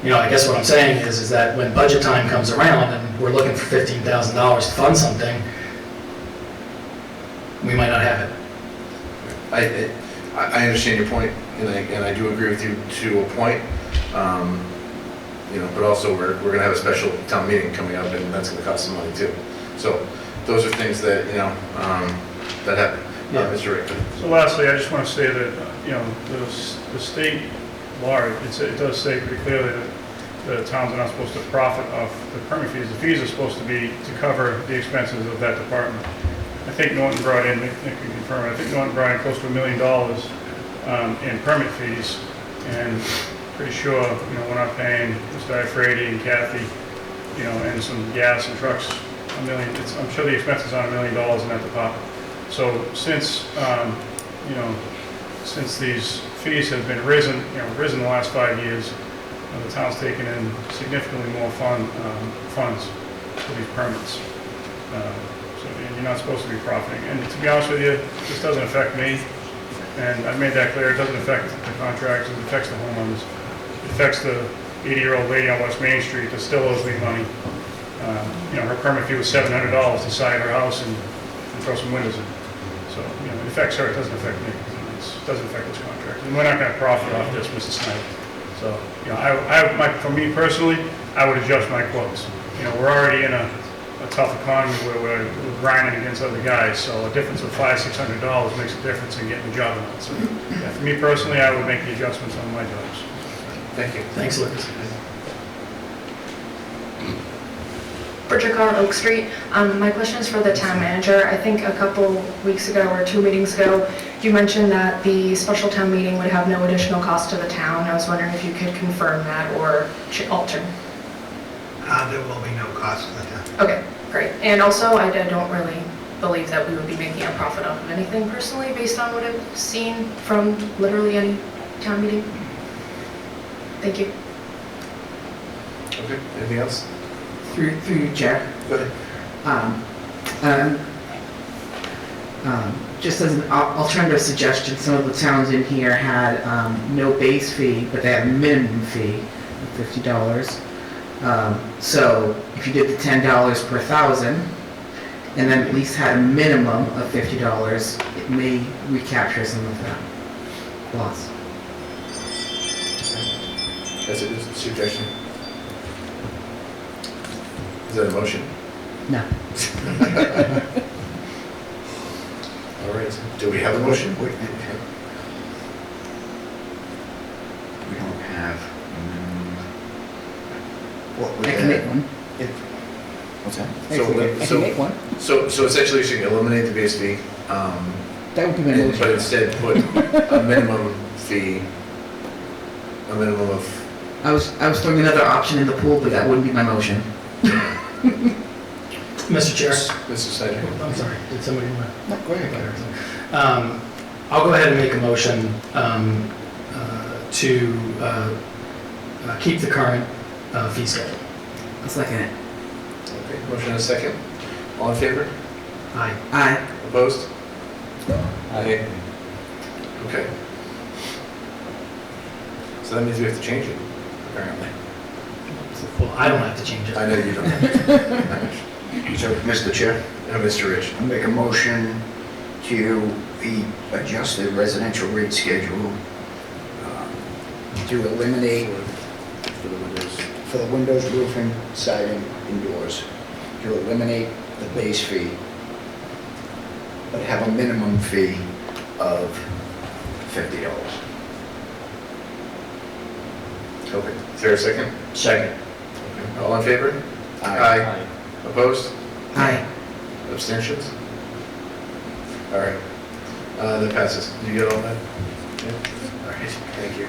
I guess what I'm saying is that when budget time comes around and we're looking for $15,000 to fund something, we might not have it. I understand your point, and I do agree with you to a point. But also we're going to have a special town meeting coming up, and that's going to cost some money too. So those are things that that happen. Mr. Rick. So lastly, I just want to say that the state law, it does say pretty clearly that the towns are not supposed to profit off the permit fees. The fees are supposed to be to cover the expenses of that department. I think Norton brought in, Nick can confirm, I think Norton brought in close to $1 million in permit fees, and pretty sure, we're not paying Mr. Ifredi and Kathy, and some gas and trucks, $1 million. I'm sure the expenses are $1 million in that department. So since, since these fees have been risen in the last 5 years, the town's taken in significantly more funds for these permits. So you're not supposed to be profiting. And to be honest with you, this doesn't affect me. And I've made that clear. It doesn't affect the contractors. It affects the homeowners. It affects the 80-year-old lady on West Main Street that still owes me money. Her permit fee was $700 to side her house and throw some windows in. So, it affects her. It doesn't affect me. It doesn't affect this contract. And we're not going to profit off this, Mr. Snyder. So, for me personally, I would adjust my quotes. We're already in a tough economy where we're grinding against other guys, so a difference of $500-600 makes a difference in getting the job done. So, for me personally, I would make the adjustments on my jobs. Thank you. Thanks, Lucas. Bridget Carr, Oak Street. My question is for the town manager. I think a couple weeks ago or 2 meetings ago, you mentioned that the special town meeting would have no additional cost to the town. I was wondering if you could confirm that or alter. There will be no cost to the town. Okay, great. And also, I don't really believe that we would be making a profit off of anything personally based on what I've seen from literally any town meeting. Thank you. Okay, anything else? Through you, Chair. Go ahead. Just as an alternative suggestion, some of the towns in here had no base fee, but they had a minimum fee of $50. So if you did the $10 per thousand, and then at least had a minimum of $50, it may recapture some of that loss. That's a good suggestion. Is that a motion? No. All right, do we have a motion? We don't have, what would I can make one. What's that? I I can make one. So essentially, you should eliminate the base fee, That would be my but motion. instead put a minimum fee, a minimum of, I was throwing another option in the pool, but that wouldn't be my motion. Mr. Chair? Mr. Snyder. I'm sorry, did somebody want to? No, go ahead. I'll go ahead and make a motion to keep the current fee schedule. I'll second it. Okay, motion and a second. All in favor? Aye. Aye. Opposed? Aye. Okay. So that means we have to change it, apparently. Well, I don't have to change it. I know you don't. So, Mr. Chair, Mr. Rich. I make a motion to the adjusted residential rate schedule to eliminate for the windows, roofing, siding, and doors, to eliminate the base fee, but have a minimum fee of $50. Okay, is there a second? Second. Okay. All in favor? Aye. Opposed? Aye. Abstentions? All right. That passes. Did you get all that? Yeah. All right, thank you.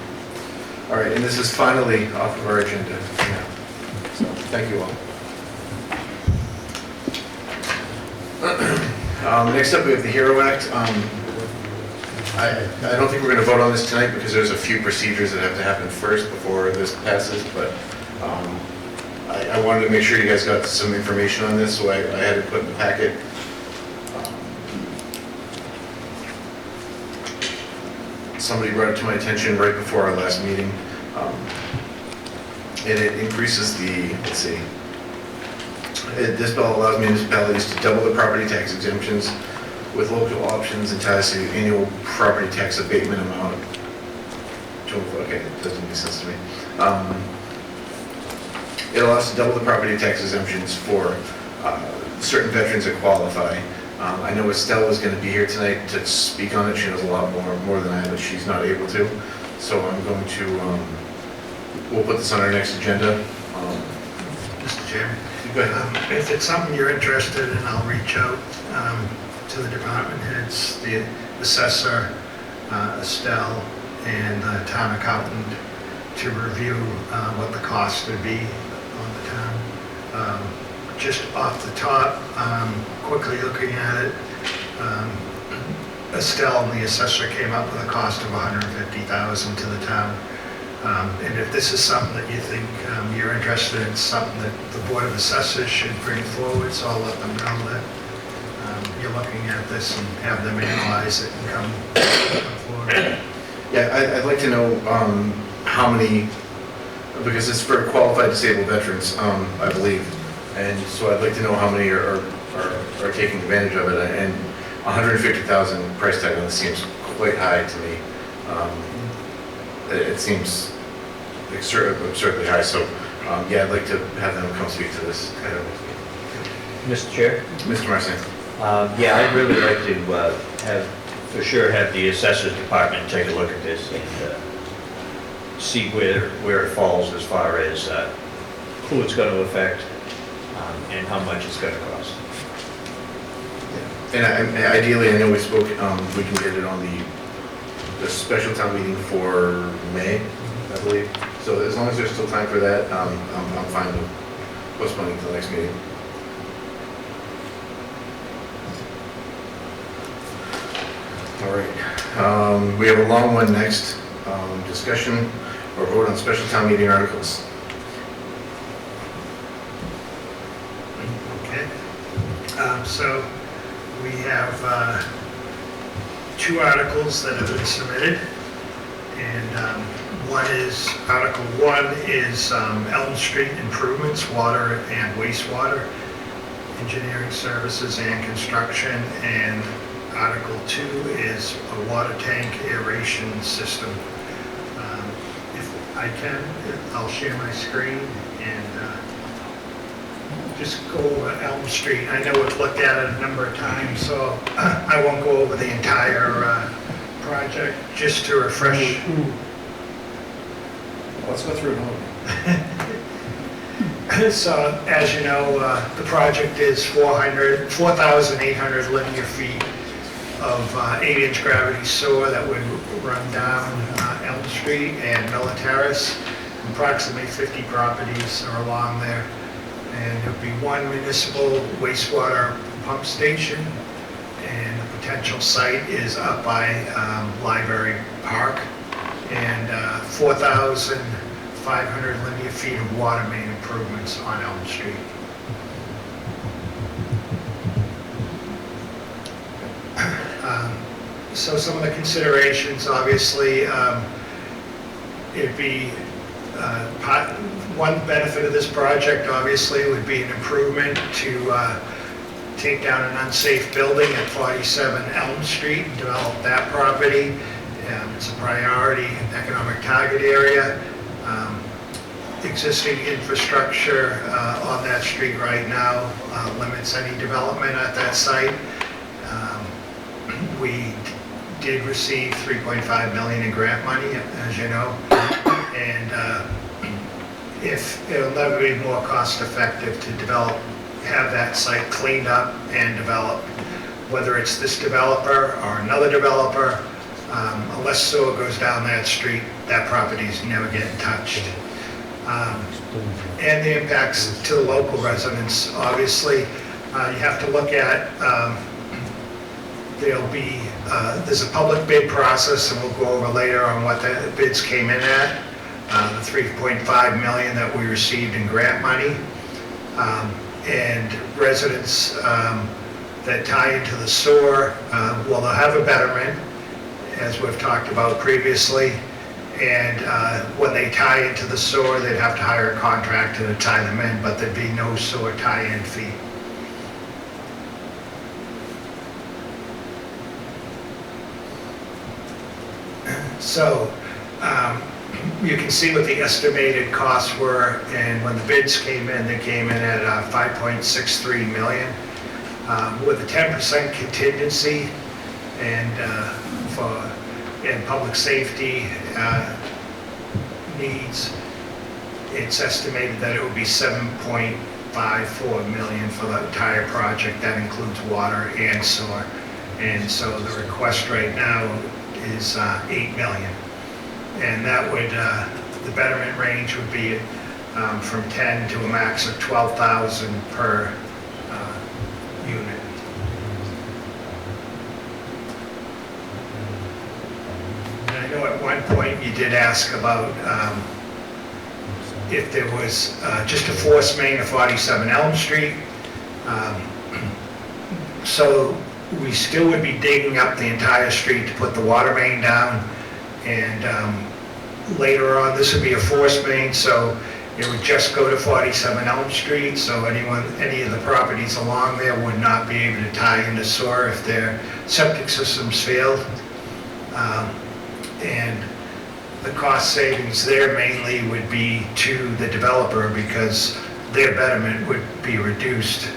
All right, and this is finally off of our agenda now. So, thank you all. Next up, we have the HERO Act. I don't think we're going to vote on this tonight because there's a few procedures that have to happen first before this passes, but I wanted to make sure you guys got some information on this, so I had it put in the packet. Somebody brought it to my attention right before our last meeting, and it increases the, let's see, this bill allows municipalities to double the property tax exemptions with local options and ties to annual property tax abatement amount. Okay, it doesn't make sense to me. It allows to double the property tax exemptions for certain veterans that qualify. I know Estelle is going to be here tonight to speak on it. She knows a lot more than I, but she's not able to. So I'm going to, we'll put this on our next agenda. Mr. Chairman, Go ahead. if it's something you're interested in, I'll reach out to the department heads, the assessor, Estelle, and the town accountant to review what the cost would be on the town. Just off the top, quickly looking at it, Estelle and the assessor came up with a cost of $150,000 to the town. And if this is something that you think you're interested in, something that the Board of Assessors should bring forward, so I'll let them know that you're looking at this and have them analyze it and come forward. Yeah, I'd like to know how many, because it's for qualified disabled veterans, I believe. And so I'd like to know how many are taking advantage of it. And 150,000 price tag on this seems quite high to me. It seems absurdly high. So yeah, I'd like to have them come speak to this. Mr. Chair? Mr. Marson. Yeah, I'd really like to have the assessors department take a look at this and see where it falls as far as who it's going to affect and how much it's going to cost. And ideally, I know we spoke, we can get it on the special town meeting for May, I believe. So as long as there's still time for that, I'm fine with postponing to the next meeting. All right. We have a long one next. Discussion or vote on special town meeting articles. Okay. So we have two articles that have been submitted. And Article 1 is Elm Street improvements, water and wastewater, engineering services and construction. And Article 2 is a water tank aeration system. If I can, I'll share my screen and just go over Elm Street. I know we've looked at it a number of times, so I won't go over the entire project, just to refresh. Let's go through it all. So, as you know, the project is 4,800 linear feet of 8-inch gravity sewer that would run down Elm Street and Miller Terrace. Approximately 50 properties are along there. And there'll be one municipal wastewater pump station, and the potential site is up by Library Park, and 4,500 linear feet of water main improvements on Elm Street. So some of the considerations, obviously, it'd be one benefit of this project, obviously, would be an improvement to take down an unsafe building at 47 Elm Street and develop that property. It's a priority economic target area. Existing infrastructure on that street right now limits any development at that site. We did receive $3.5 million in grant money, as you know, and if it'll never be more cost effective to have that site cleaned up and developed, whether it's this developer or another developer, unless sewer goes down that street, that property's never getting touched. And the impacts to the local residents, obviously, you have to look at, there's a public bid process, and we'll go over later on what the bids came in at. The $3.5 million that we received in grant money, and residents that tie into the sewer, well, they'll have a betterment, as we've talked about previously, and when they tie into the sewer, they'd have to hire a contractor to tie them in, but there'd be no sewer tie-in fee. So, you can see what the estimated costs were, and when the bids came in, they came in at $5.63 million. With a 10% contingency and for public safety needs, it's estimated that it would be $7.54 million for the entire project. That includes water and sewer. And so the request right now is $8 million. And that would, the betterment range would be from 10 to a max of 12,000 per unit. And I know at one point you did ask about if there was just a force main of 47 Elm Street. So we still would be digging up the entire street to put the water main down, and later on this would be a force main, so it would just go to 47 Elm Street, so any of the properties along there would not be able to tie into sewer if their septic systems failed. And the cost savings there mainly would be to the developer, because their betterment would be reduced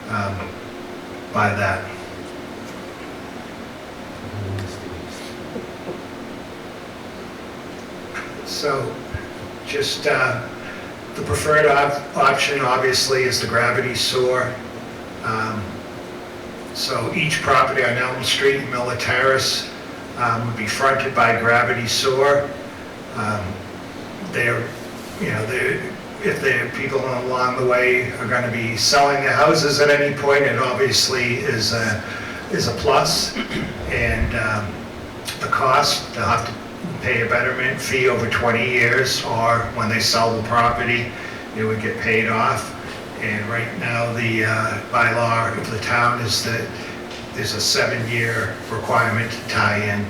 by that. So just the preferred option obviously is the gravity sewer. So each property on Elm Street, Miller Terrace, would be fronted by gravity sewer. If the people along the way are going to be selling their houses at any point, it obviously is a plus. And the cost, they'll have to pay a betterment fee over 20 years, or when they sell the property, it would get paid off. And right now, the bylaw of the town is that there's a 7-year requirement to tie in.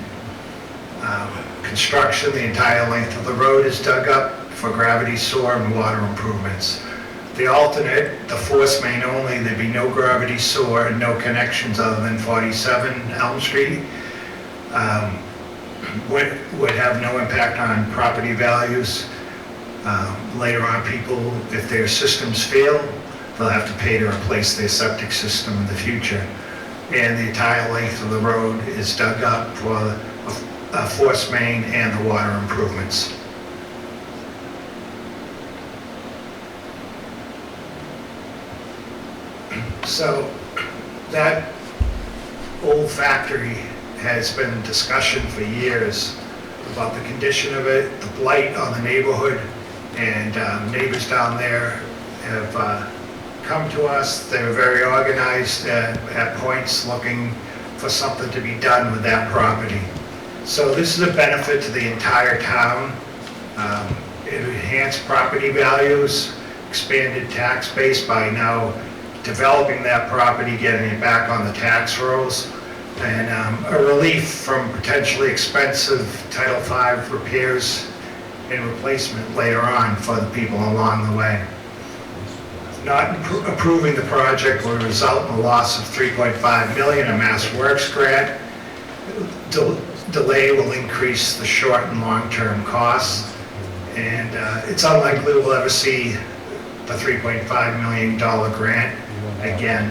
Construction, the entire length of the road is dug up for gravity sewer and water improvements. The alternate, the force main only, there'd be no gravity sewer and no connections other than 47 Elm Street. Would have no impact on property values. Later on, people, if their systems fail, they'll have to pay to replace their septic system in the future. And the entire length of the road is dug up for a force main and the water improvements. So that old factory has been in discussion for years about the condition of it, the blight on the neighborhood, and neighbors down there have come to us. They were very organized at points looking for something to be done with that property. So this is a benefit to the entire town. It enhanced property values, expanded tax base by now developing that property, getting it back on the tax rolls, and a relief from potentially expensive Title V repairs and replacement later on for the people along the way. Not approving the project will result in a loss of $3.5 million, a Mass Works grant. Delay will increase the short and long-term costs, and it's unlikely we'll ever see the $3.5 million grant again.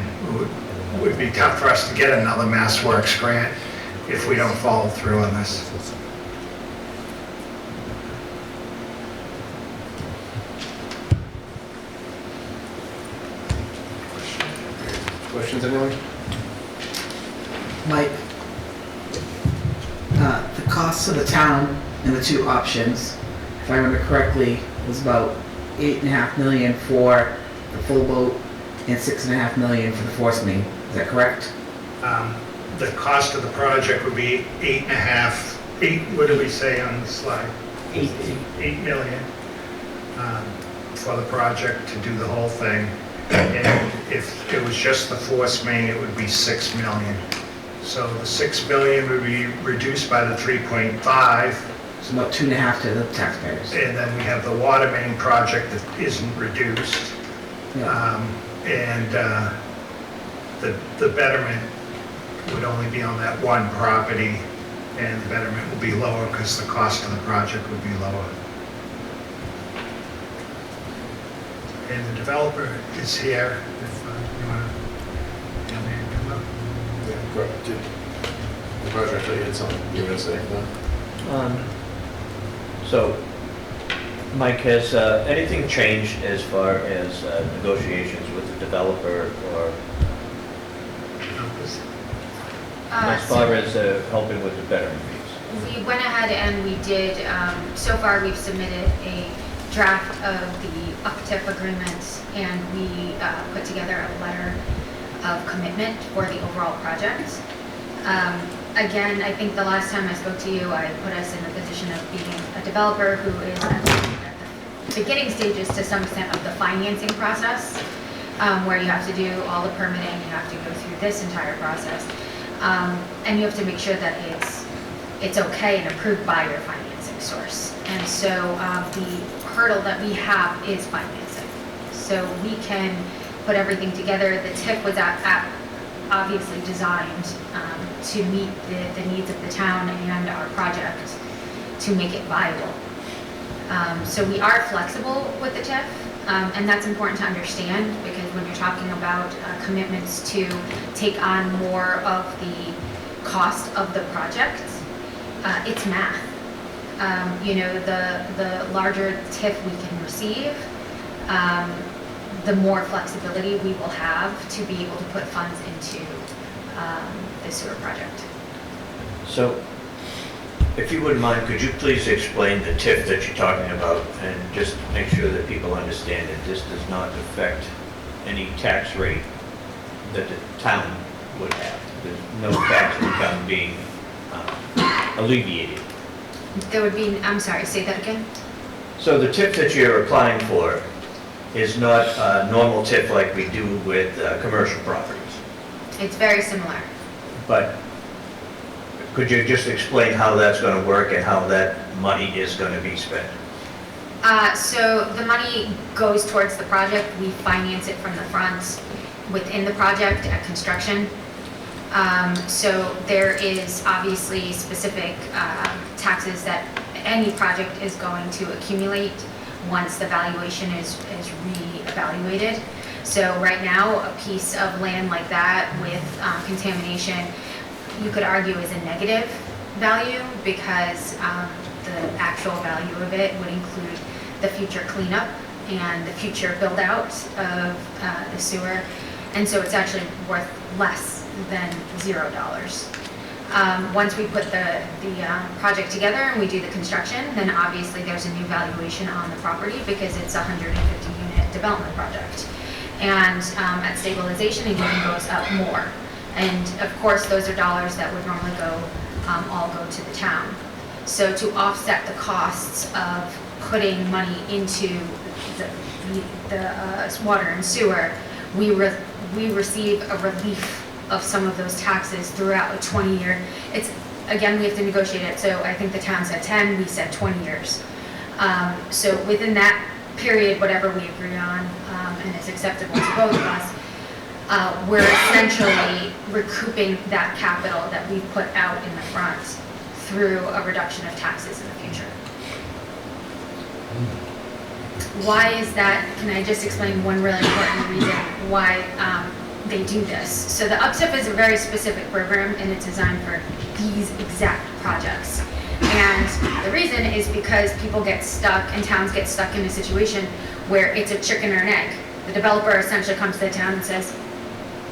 It would be tough for us to get another Mass Works grant if we don't follow through on this. Questions, anyone? Mike, the cost of the town and the two options, if I remember correctly, was about $8.5 million for the full boat and $6.5 million for the force main. Is that correct? The cost of the project would be what did we say on the slide? 8 million for the project to do the whole thing. And if it was just the force main, it would be 6 million. So the 6 million would be reduced by the 3.5. So about 2.5 to the taxpayers. And then we have the water main project that isn't reduced. Yeah. The betterment would only be on that one property, and the betterment will be lower because the cost of the project would be lower. And the developer is here, if you want to have him come up. Yeah, correct. Roger, I thought you had something you were going to say, no? So, Mike, has anything changed as far as negotiations with the developer or as far as helping with the betterment fees? We went ahead and we did, so far we've submitted a draft of the UPTIP agreement, and we put together a letter of commitment for the overall project. Again, I think the last time I spoke to you, I put us in the position of being a developer who is at the beginning stages to some extent of the financing process, where you have to do all the permitting, you have to go through this entire process, and you have to make sure that it's okay and approved by your financing source. And so the hurdle that we have is financing. So we can put everything together. The TIF was obviously designed to meet the needs of the town and our project to make it viable. So we are flexible with the TIF, and that's important to understand, because when you're talking about commitments to take on more of the cost of the project, it's math. The larger TIF we can receive, the more flexibility we will have to be able to put funds into the sewer project. So, if you wouldn't mind, could you please explain the TIF that you're talking about, and just make sure that people understand that this does not affect any tax rate that the town would have. There's no tax income being alleviated. There would be, I'm sorry, say that again? So the TIF that you're applying for is not a normal TIF like we do with commercial properties. It's very similar. But could you just explain how that's going to work and how that money is going to be spent? So the money goes towards the project. We finance it from the front within the project at construction. So there is obviously specific taxes that any project is going to accumulate once the valuation is re-evaluated. So right now, a piece of land like that with contamination, you could argue is a negative value, because the actual value of it would include the future cleanup and the future build out of the sewer. And so it's actually worth less than $0. Once we put the project together and we do the construction, then obviously there's a new valuation on the property because it's a 150-unit development project. And at stabilization, it even goes up more. And of course, those are dollars that would normally all go to the town. So to offset the costs of putting money into the water and sewer, we receive a relief of some of those taxes throughout a 20-year. Again, we have to negotiate it, so I think the town said 10, we said 20 years. So within that period, whatever we agree on, and is acceptable to both of us, we're essentially recouping that capital that we put out in the front through a reduction of taxes in the future. Why is that? Can I just explain one really important reason why they do this? So the UPTIF is a very specific program and it's designed for these exact projects. And the reason is because people get stuck and towns get stuck in a situation where it's a chicken or an egg. The developer essentially comes to the town and says,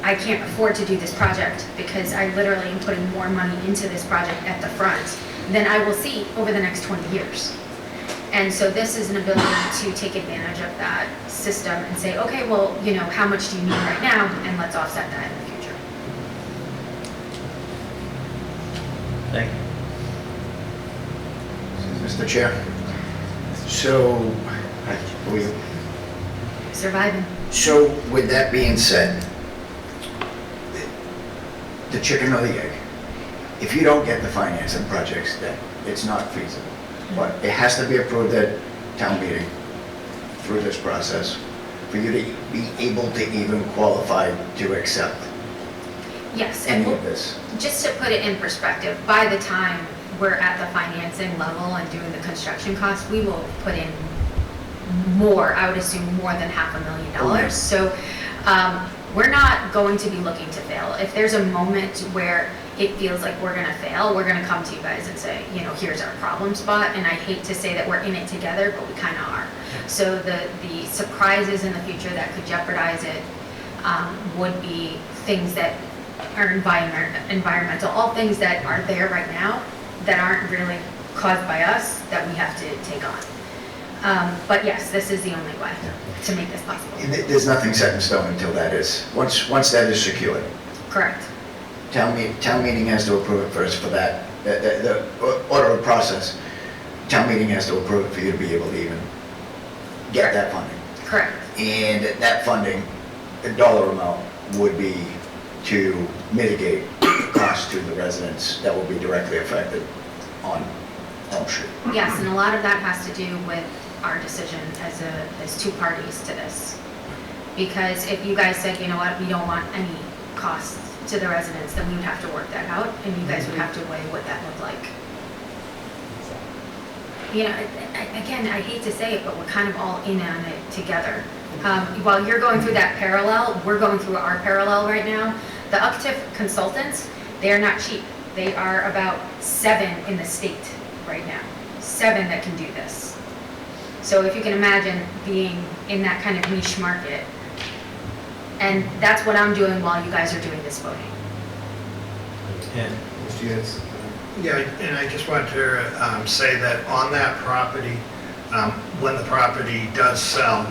I can't afford to do this project because I literally am putting more money into this project at the front than I will see over the next 20 years. And so this is an ability to take advantage of that system and say, okay, well, how much do you need right now? And let's offset that in the future. Thank you. Mr. Chair, so, Surviving. so with that being said, the chicken or the egg, if you don't get the financing projects, then it's not feasible. But it has to be approved at town meeting through this process for you to be able to even qualify to accept Yes, any and of this. just to put it in perspective, by the time we're at the financing level and doing the construction costs, we will put in more, I would assume more than $500,000. So we're not going to be looking to fail. If there's a moment where it feels like we're gonna fail, we're gonna come to you guys and say, here's our problem spot. And I hate to say that we're in it together, but we kind of are. So the surprises in the future that could jeopardize it would be things that are environmental, all things that are there right now that aren't really caused by us that we have to take on. But yes, this is the only way to make this possible. There's nothing set in stone until that is, once that is secured. Correct. Town meeting has to approve it first for that, the order of process. Town meeting has to approve it for you to be able to even get that funding. Correct. And that funding, the dollar amount would be to mitigate the cost to the residents that will be directly affected on Elm Street. Yes, and a lot of that has to do with our decision as two parties to this. Because if you guys said, you know what, we don't want any costs to the residents, then we would have to work that out, and you guys would have to weigh what that looked like. Again, I hate to say it, but we're kind of all in on it together. While you're going through that parallel, we're going through our parallel right now. The UPTIF consultants, they are not cheap. They are about 7 in the state right now. 7 that can do this. So if you can imagine being in that kind of niche market, and that's what I'm doing while you guys are doing this voting. Yeah, and I just want to say that on that property, when the property does sell,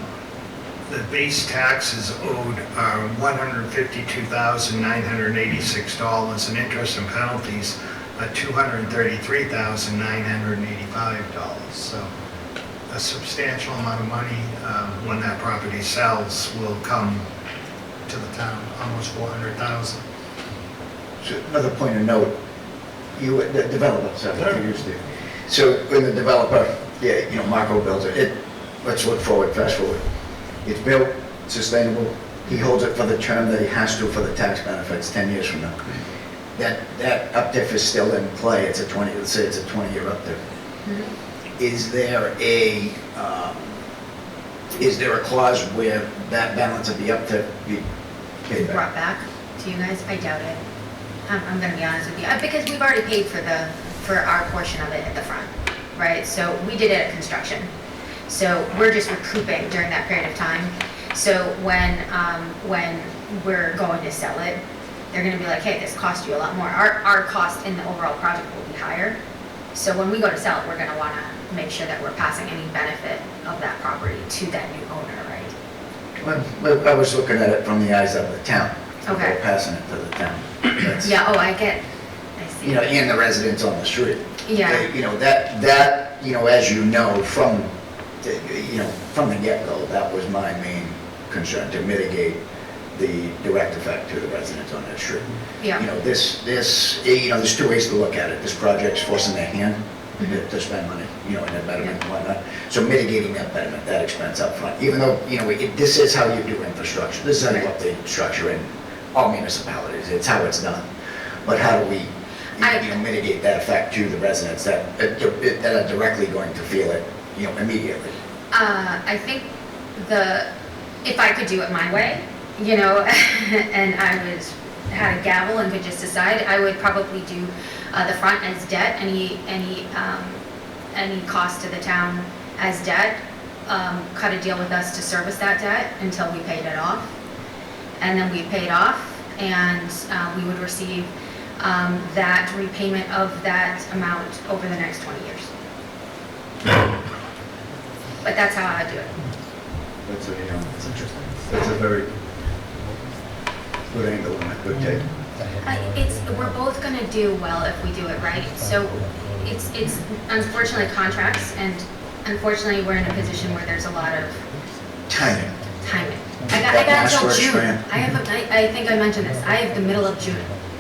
the base taxes owed are $152,986, and interest and penalties are $233,985. So a substantial amount of money when that property sells will come to the town, almost $400,000. So another point of note, the developer, so when the developer, Marco builds it, let's look forward, fast forward. It's built, sustainable, he holds it for the term that he has to for the tax benefits 10 years from now. That UPTIF is still in play, let's say it's a 20-year UPTIF. Mm-hmm. Is there a clause where that balance of the UPTIF be paid back? Brought back to you guys? I doubt it. I'm going to be honest with you, because we've already paid for our portion of it at the front, right? So we did it at construction. So we're just recouping during that period of time. So when we're going to sell it, they're gonna be like, hey, this cost you a lot more. Our cost in the overall project will be higher. So when we go to sell it, we're gonna wanna make sure that we're passing any benefit of that property to that new owner, right? Well, I was looking at it from the eyes of the town. Okay. We're passing it to the town. That's- Yeah, oh, I see. You know, and the residents on the street. Yeah. You know, that, you know, as you know, from the get-go, that was my main concern, to mitigate the direct effect to the residents on that street. Yeah. You know, there's two ways to look at it. This project's forcing their hand to spend money, you know, in a betterment and whatnot. So mitigating that betterment, that expense up front, even though, you know, this is how you do infrastructure. This is how you update structure in all municipalities. It's how it's done. But how do we, you know, mitigate that effect to the residents that are directly going to feel it, you know, immediately? I think if I could do it my way, you know, and I had a gavel and could just decide, I would probably do the front as debt, any cost to the town as debt, cut a deal with us to service that debt until we paid it off. And then we paid off, and we would receive that repayment of that amount over the next 20 years. But that's how I would do it. That's interesting. That's a very good angle and a good take. We're both gonna do well if we do it right. So it's unfortunately contracts, and unfortunately we're in a position where there's a lot of Timing. I got until June. I think I mentioned this. I have the middle of June.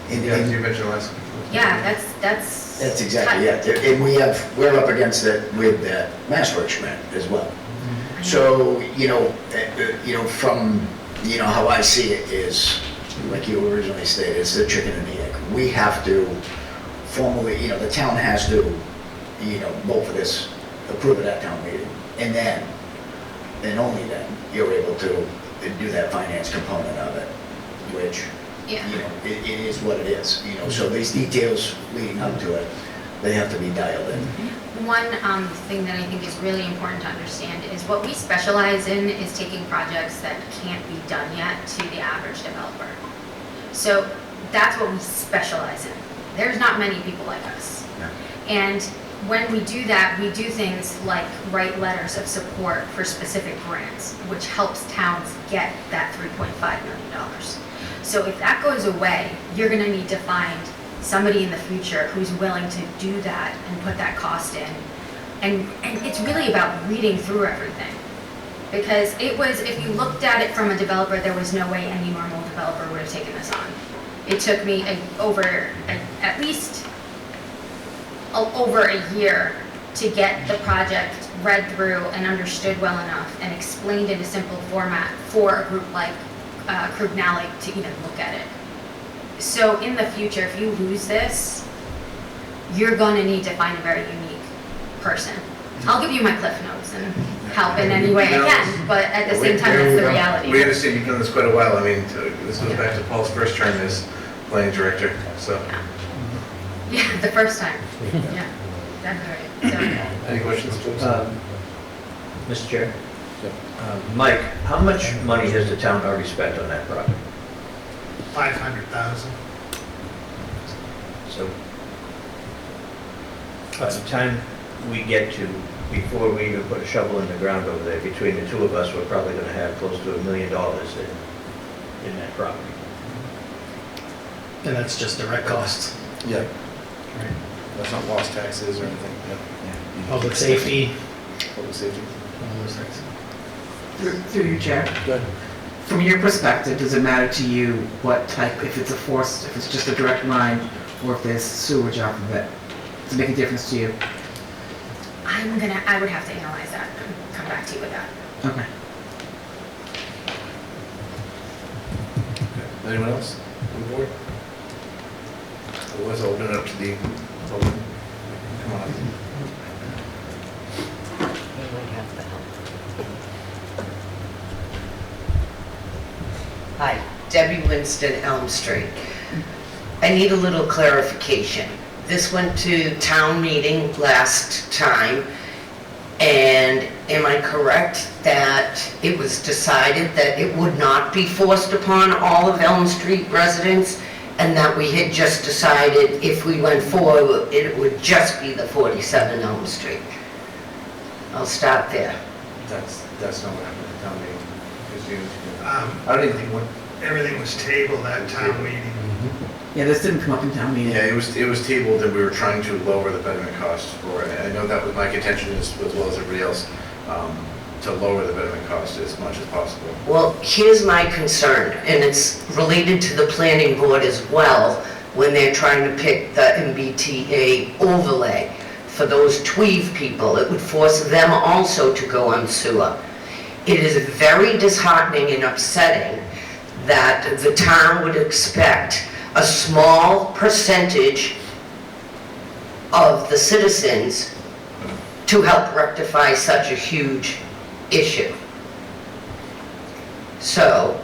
Yeah, you mentioned last. Yeah, that's Exactly, yeah. And we're up against it with that MassWorks grant as well. So, you know, from, you know, how I see it is, like you originally stated, it's the chicken and the egg. We have to formally, you know, the town has to, you know, vote for this, approve it at town meeting. And then, and only then, you're able to do that finance component of it, which, Yeah. you know, it is what it is, you know. So these details leading up to it, they have to be dialed in. one thing that I think is really important to understand is what we specialize in is taking projects that can't be done yet to the average developer. So that's what we specialize in. There's not many people like us. And when we do that, we do things like write letters of support for specific grants, which helps towns get that $3.5 million. So if that goes away, you're gonna need to find somebody in the future who's willing to do that and put that cost in. And it's really about reading through everything. Because if you looked at it from a developer, there was no way any normal developer would have taken this on. It took me at least over a year to get the project read through and understood well enough and explained in a simple format for a group like Krug Nally to even look at it. So in the future, if you lose this, you're going to need to find a very unique person. I'll give you my cliff notes and help in any way I can, but at the same time, that's the reality. We understand you've done this quite a while. I mean, this goes back to Paul's first term as planning director, so. Yeah, the first time. Yeah, that's right. So, Any questions? Mr. Chair? Mike, how much money has the town already spent on that project? 500,000. So by the time we get to, before we even put a shovel in the ground over there, between the two of us, we're probably going to have close to $1 million in that property. And that's just direct costs. Yeah. That's not lost taxes or anything, yeah. Public safety, Public safety. all those things. Through your chair. Good. From your perspective, does it matter to you what type, if it's a forced, if it's just a direct line, or if there's sewage off of it? Does it make a difference to you? I would have to analyze that and come back to you with that. Okay. Anyone else on board? Otherwise, I'll open it up to the public. Come on. Hi, Debbie Winston, Elm Street. I need a little clarification. This went to town meeting last time, and am I correct that it was decided that it would not be forced upon all of Elm Street residents, and that we had just decided if we went forward, it would just be the 47 Elm Street? I'll start there. That's not what happened at the town meeting. 'Cause Um, I don't even think, Everything was tabled at town meeting. Yeah, this didn't come up in town meeting. yeah, it was tabled that we were trying to lower the betterment cost for it. I know that was my contention as well as everybody else, to lower the betterment cost as much as possible. Well, here's my concern, and it's related to the planning board as well, when they're trying to pick the MBTA overlay for those Tweed people. It would force them also to go on sewer. It is very disheartening and upsetting that the town would expect a small percentage of the citizens to help rectify such a huge issue. So,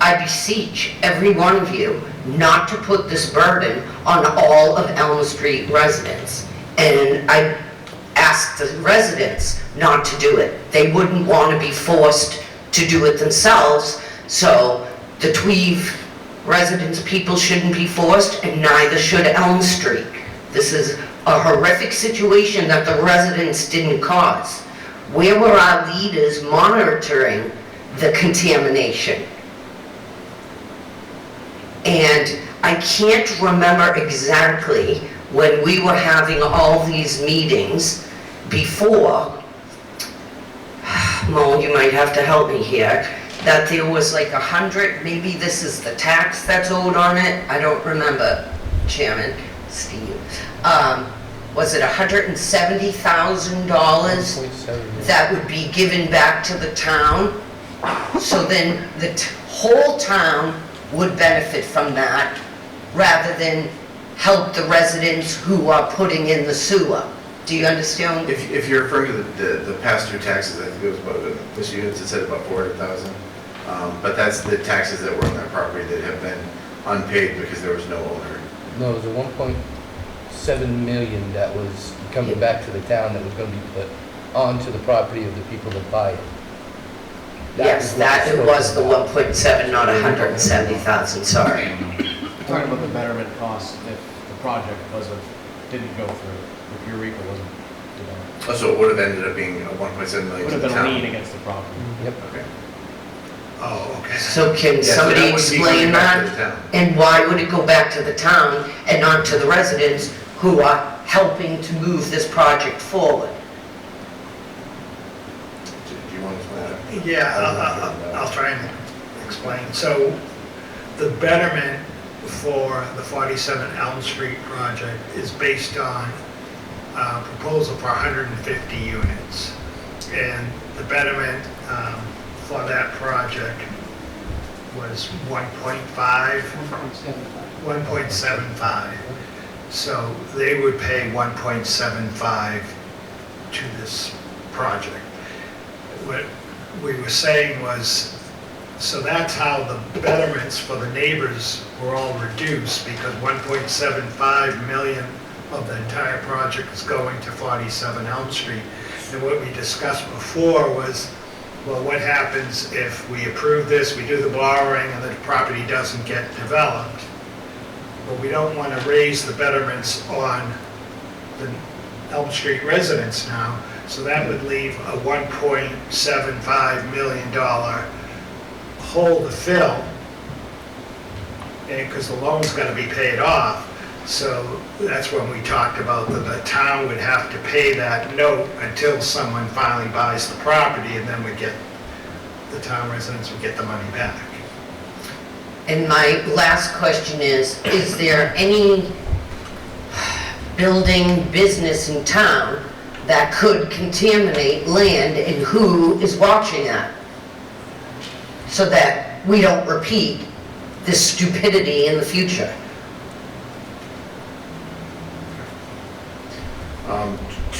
I beseech every one of you not to put this burden on all of Elm Street residents. And I ask the residents not to do it. They wouldn't want to be forced to do it themselves, so the Tweed residents, people shouldn't be forced, and neither should Elm Street. This is a horrific situation that the residents didn't cause. Where were our leaders monitoring the contamination? And I can't remember exactly when we were having all these meetings before, Mo, you might have to help me here, that there was like 100, maybe this is the tax that's owed on it, I don't remember, Chairman Steve. Was it $170,000 that would be given back to the town? So then the whole town would benefit from that, rather than help the residents who are putting in the sewer. Do you understand? If you're referring to the pass-through taxes, I think it was about, this unit, it said about 400,000. But that's the taxes that were on that property that have been unpaid because there was no owner. No, it was a 1.7 million that was coming back to the town that was gonna be put onto the property of the people that buy it. Yes, that it was the 1.7, not 170,000, sorry. Talking about the betterment costs if the project didn't go through, if Eureka wasn't developed. Oh, so it would have ended up being a 1.7 million Would to have the been a town. lien against the property. Yep. Okay. Oh, okay. So can Yeah, so somebody that would be explain going back to that? the town. And why would it go back to the town and not to the residents who are helping to move this project forward? Do you want to explain that? Yeah, I'll try and explain. So the betterment for the 47 Elm Street project is based on a proposal for 150 units. And the betterment for that project was 1.75. So they would pay 1.75 to this project. What we were saying was, so that's how the betterments for the neighbors were all reduced, because 1.75 million of the entire project is going to 47 Elm Street. And what we discussed before was, well, what happens if we approve this, we do the borrowing, and the property doesn't get developed? But we don't want to raise the betterments on the Elm Street residents now, so that would leave a $1.75 million hole to fill, because the loan's got to be paid off. So that's when we talked about that the town would have to pay that note until someone finally buys the property, and then the town residents would get the money back. And my last question is there any building business in town that could contaminate land, and who is watching that? So that we don't repeat this stupidity in the future.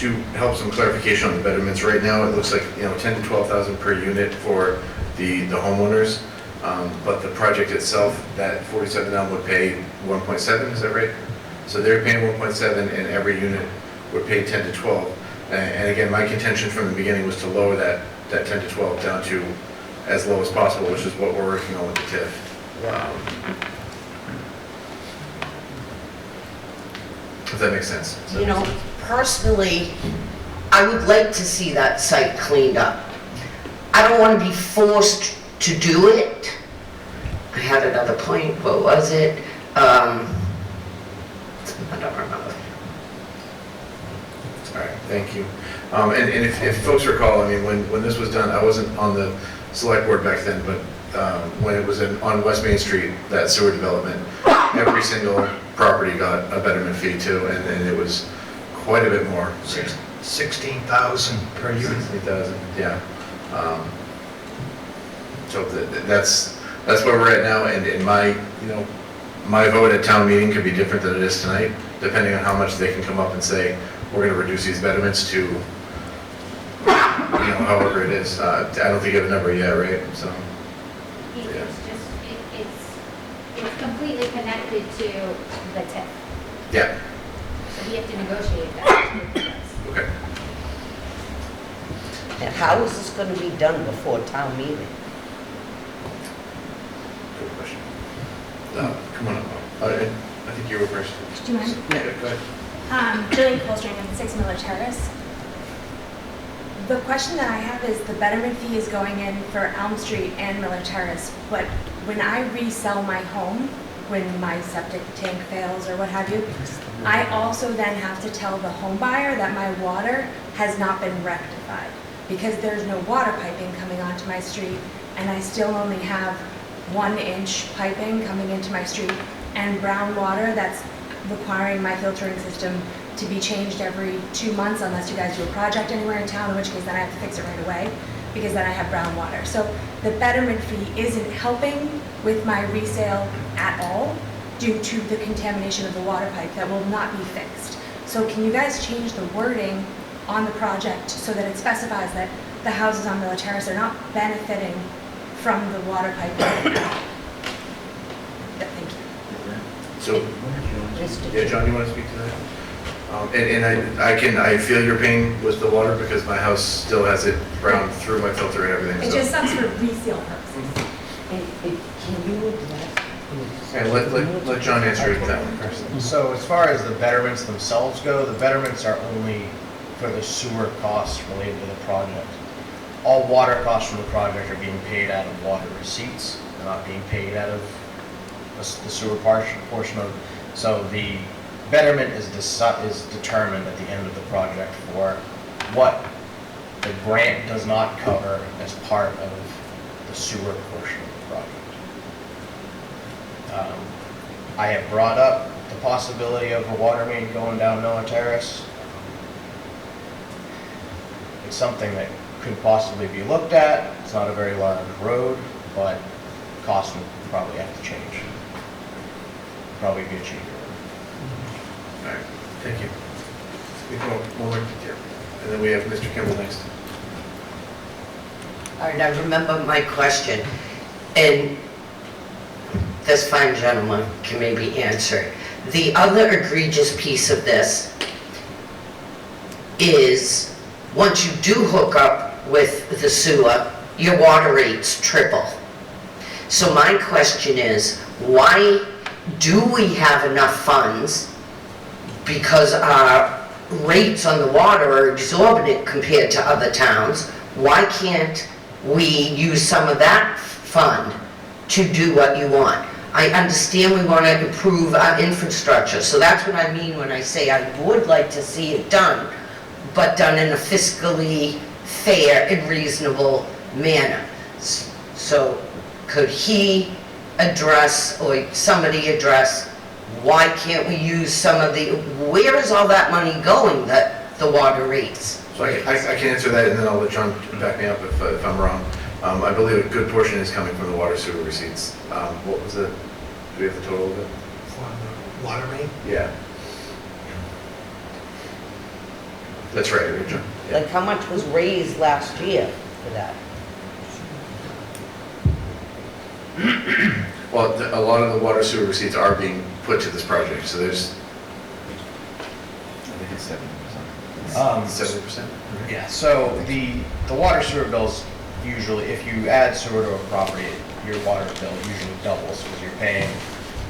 To help some clarification on the betterments, right now, it looks like, 10 to 12,000 per unit for the homeowners. But the project itself, that 47 Elm would pay 1.7, is that right? So they're paying 1.7, and every unit would pay 10 to 12. And again, my contention from the beginning was to lower that 10 to 12 down to as low as possible, which is what we're working on with the TIF. If that makes sense. You know, personally, I would like to see that site cleaned up. I don't want to be forced to do it. I had another point, what was it? I don't remember. All right, thank you. And if folks recall, I mean, when this was done, I wasn't on the select board back then, but when it was on West Main Street, that sewer development, every single property got a betterment fee too, and it was quite a bit more. 16,000 per unit. 16,000, yeah. So that's where we're at now, and in my, my vote at town meeting could be different than it is tonight, depending on how much they can come up and say, we're gonna reduce these betterments to, however it is. I don't think you have a number yet, right? So, yeah. It's completely connected to the TIF. Yeah, So we have to negotiate that. okay. And how is this going to be done before town meeting? Good question. Come on up. I think you were first. Do you mind? Yeah, go ahead. Julie Colstring, 6 Miller Terrace. The question that I have is the betterment fee is going in for Elm Street and Miller Terrace, but when I resell my home, when my septic tank fails or what have you, I also then have to tell the home buyer that my water has not been rectified because there's no water piping coming onto my street and I still only have 1-inch piping coming into my street and brown water that's requiring my filtering system to be changed every 2 months unless you guys do a project anywhere in town, in which case then I have to fix it right away because then I have brown water. So the betterment fee isn't helping with my resale at all due to the contamination of the water pipe that will not be fixed. So can you guys change the wording on the project so that it specifies that the houses on Miller Terrace are not benefiting from the water pipe? Thank you. So, yeah, John, you want to speak to that? And I feel your pain with the water because my house still has it brown through my filter and everything. It So. just sucks for resale purposes. Can you address? Yeah, let John answer that one first. So as far as the betterments themselves go, the betterments are only for the sewer costs related to the project. All water costs from the project are being paid out of water receipts. They're not being paid out of the sewer portion of. So the betterment is determined at the end of the project for what the grant does not cover as part of the sewer portion of the project. I have brought up the possibility of a water main going down Miller Terrace. It's something that could possibly be looked at. It's not a very large road, but cost would probably have to change. Probably be a cheaper road. All right, thank you. We go one more here, and then we have Mr. Kimball next. All right, I remember my question, and this fine gentleman can maybe answer. The other egregious piece of this is once you do hook up with the sewer, your water rates triple. So my question is, why do we have enough funds? Because our rates on the water are exorbitant compared to other towns. Why can't we use some of that fund to do what you want? I understand we want to improve our infrastructure, so that's what I mean when I say I would like to see it done, but done in a fiscally fair and reasonable manner. So could he address, or somebody address, why can't we use some of the, where is all that money going, that the water rates? So I can answer that, and then I'll let John back me up if I'm wrong. I believe a good portion is coming from the water sewer receipts. What was it? Do we have the total of it? Water main? Yeah. That's right, John. Yeah. Like how much was raised last year for that? Well, a lot of the water sewer receipts are being put to this project, so there's, I think it's 70%. 70%? Yeah, so the water sewer bills usually, if you add sewer to a property, your water bill usually doubles because you're paying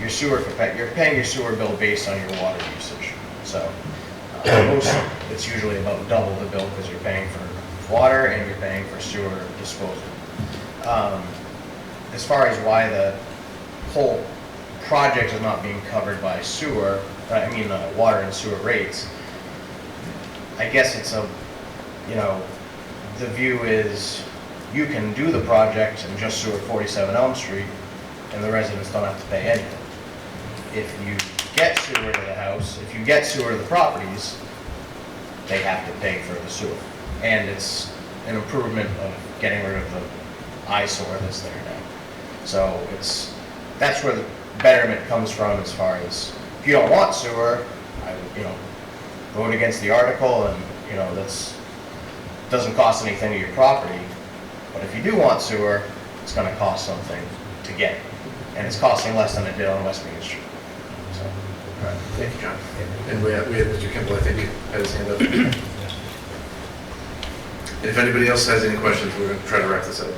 your sewer bill based on your water usage. So it's usually about double the bill because you're paying for water and you're paying for sewer disposal. As far as why the whole project is not being covered by water and sewer rates, I guess it's the view is you can do the project and just sewer 47 Elm Street and the residents don't have to pay anything. If you get sewer to the house, if you get sewer to the properties, they have to pay for the sewer. And it's an improvement of getting rid of the eyesore that's there now. So that's where the betterment comes from as far as, if you don't want sewer, I would, vote against the article and, that's, doesn't cost anything to your property. But if you do want sewer, it's gonna cost something to get it. And it's costing less than it did on West Main Street. So, All right, thank you, John. And we have Mr. Kimball, I think, had his hand up. And if anybody else has any questions, we're gonna try to wrap this up.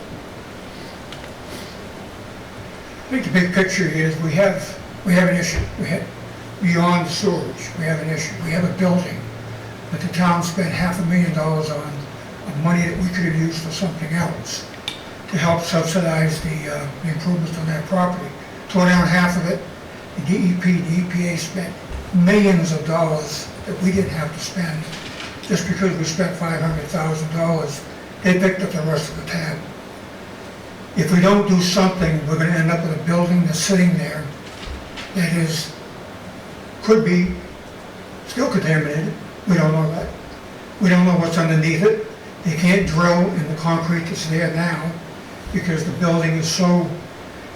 I think the big picture here is we have an issue. Beyond sewage, we have an issue. We have a building that the town spent $500,000 on, of money that we could have used for something else to help subsidize the improvements on that property. Tore down half of it. The EPA spent millions of dollars that we didn't have to spend. Just because we spent $500,000, they picked up the rest of the tab. If we don't do something, we're going to end up with a building that's sitting there that could be still contaminated. We don't know that. We don't know what's underneath it. They can't drill in the concrete that's there now because the building is in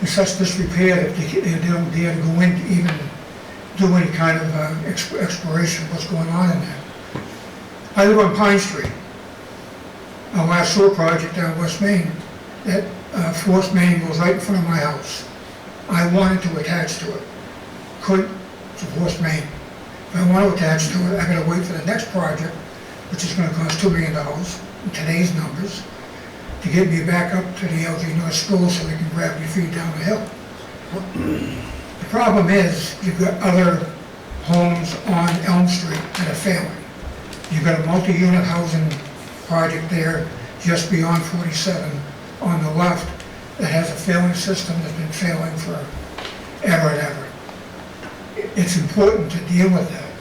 such disrepair that they don't dare to go in to even do any kind of exploration of what's going on in there. I live on Pine Street. Our last sewer project down West Main, that force main goes right in front of my house. I wanted to attach to it. Couldn't. It's a force main. If I want to attach to it, I gotta wait for the next project, which is gonna cost $2 million in today's numbers, to get me back up to the LG North School so they can gravity feed down the hill. The problem is, you've got other homes on Elm Street that are failing. You've got a multi-unit housing project there just beyond 47 on the left that has a failing system that's been failing for ever and ever. It's important to deal with that.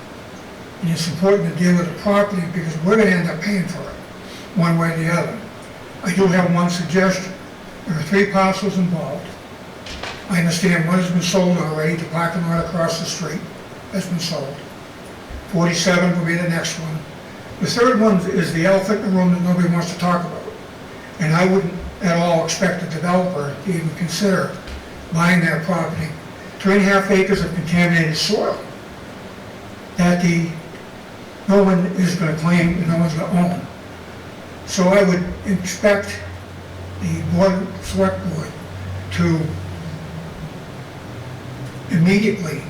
And it's important to deal with the property because we're going to end up paying for it, one way or the other. I do have one suggestion. There are 3 parcels involved. I understand one has been sold already, the parking lot across the street has been sold. 47 will be the next one. The third one is the elephant in the room that nobody wants to talk about. And I wouldn't at all expect a developer to even consider buying that property. 3.5 acres of contaminated soil that no one is going to claim and no one's going to own. So I would expect the select board to immediately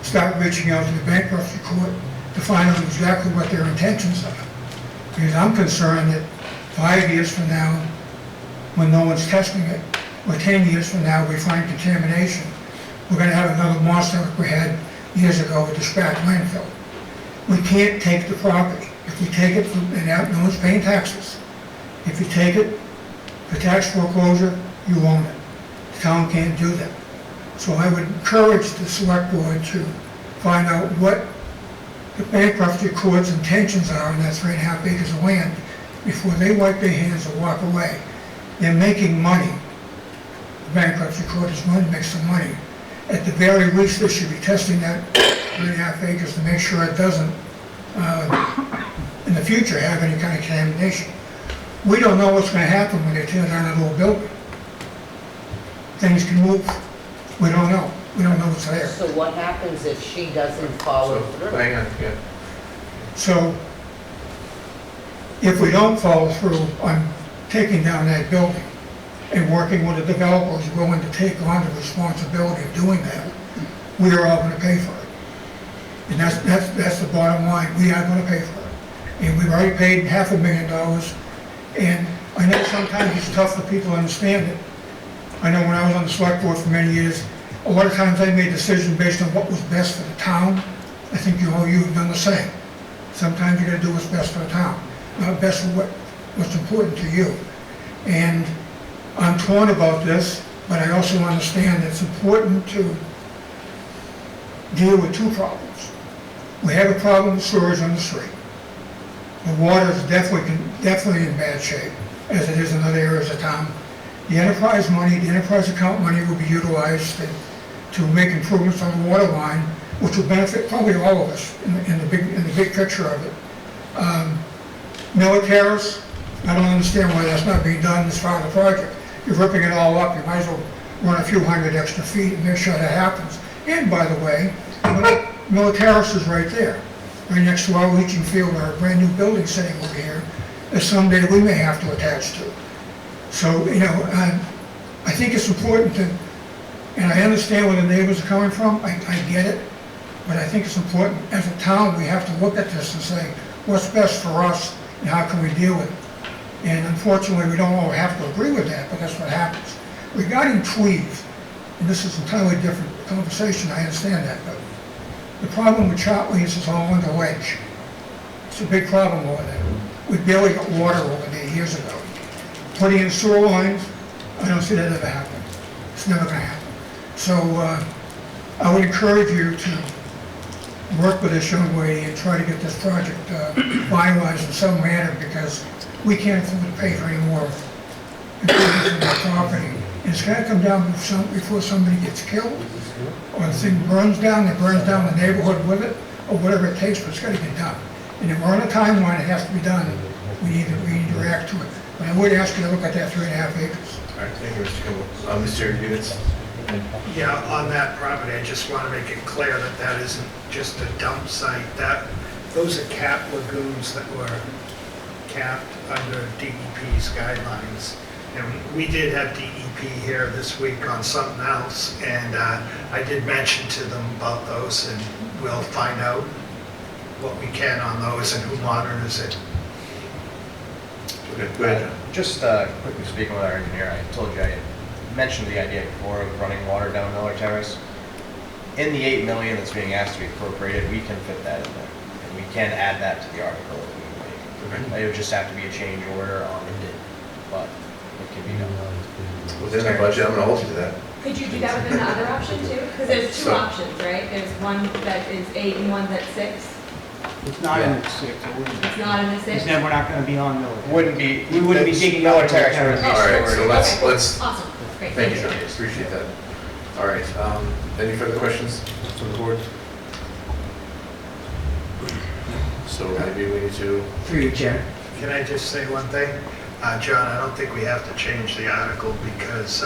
start reaching out to the bankruptcy court to find out exactly what their intentions are. Because I'm concerned that 5 years from now, when no one's testing it, or 10 years from now we find contamination, we're going to have another monster like we had years ago with the Spratt landfill. We can't take the property. If we take it and no one's paying taxes, if you take it for tax foreclosure, you own it. The town can't do that. So I would encourage the select board to find out what the bankruptcy court's intentions are on that 3.5 acres of land before they wipe their hands and walk away. They're making money. The bankruptcy court is going to make some money. At the very least, they should be testing that 3.5 acres to make sure it doesn't, in the future, have any kind of contamination. We don't know what's going to happen when they tear down that old building. Things can move. We don't know. We don't know what's there. So what happens if she doesn't follow through? Hang on, yeah. So, if we don't follow through on taking down that building and working with the developers willing to take on the responsibility of doing that, we are all going to pay for it. And that's the bottom line. We are going to pay for it. And we've already paid $500,000, and I know sometimes it's tough for people to understand it. I know when I was on the select board for many years, a lot of times I made decisions based on what was best for the town. I think you have done the same. Sometimes you gotta do what's best for the town, not best for what's important to you. And I'm torn about this, but I also understand it's important to deal with two problems. We have a problem with sewage on the street. The water is definitely in bad shape, as it is in other areas of town. The enterprise money, the enterprise account money will be utilized to make improvements on the water line, which will benefit probably all of us in the big picture of it. Miller Terrace, I don't understand why that's not being done as part of the project. You're ripping it all up, you might as well run a few hundred extra feet and make sure that happens. And by the way, Miller Terrace is right there, right next to our leaching field, our brand new building sitting over here, that someday we may have to attach to. So, I think it's important to, and I understand where the neighbors are coming from, I get it, but I think it's important, as a town, we have to look at this and say, what's best for us, and how can we deal with it? And unfortunately, we don't all have to agree with that, but that's what happens. Regarding Tweed, and this is an entirely different conversation, I understand that, but the problem with Chartleys is all under ledge. It's a big problem over there. We barely got water over there years ago. Putting in sewer lines, I don't see that ever happening. It's never gonna happen. So I would encourage you to work with this young lady and try to get this project finalized in some manner, because we can't afford to pay for any more improvements in our property. And it's gotta come down before somebody gets killed, or the thing burns down, it burns down the neighborhood with it, or whatever it takes, but it's gotta get done. And if we're on a timeline, it has to be done. We need to react to it. But I would ask you to look at that 3.5 acres. All right, thank you, Mr. Kimball. Mr. Units? Yeah, on that property, I just want to make it clear that that isn't just a dump site. Those are capped lagoons that were capped under DEP's guidelines. And we did have DEP here this week on something else, and I did mention to them about those, and we'll find out what we can on those and who monitors it. Okay, go ahead. Just quickly speaking with our engineer, I told you I had mentioned the idea before of running water down Miller Terrace. In the $8 million that's being asked to be appropriated, we can fit that in there. And we can add that to the article if we like. It would just have to be a change order on the bid, but it can be done. Within the budget, I'm gonna hold you to that. Could you do that within the other option too? Because there's two options, right? There's one that is 8 and one that's 6. It's not in the 6. It's not in the 6? Because then we're not going to be on Miller. We wouldn't be digging Miller Terrace. All right, so let's, Awesome, great. thank you, John, appreciate that. All right, any further questions from the board? So maybe we need to... Through you, Chair. Can I just say one thing? John, I don't think we have to change the article, because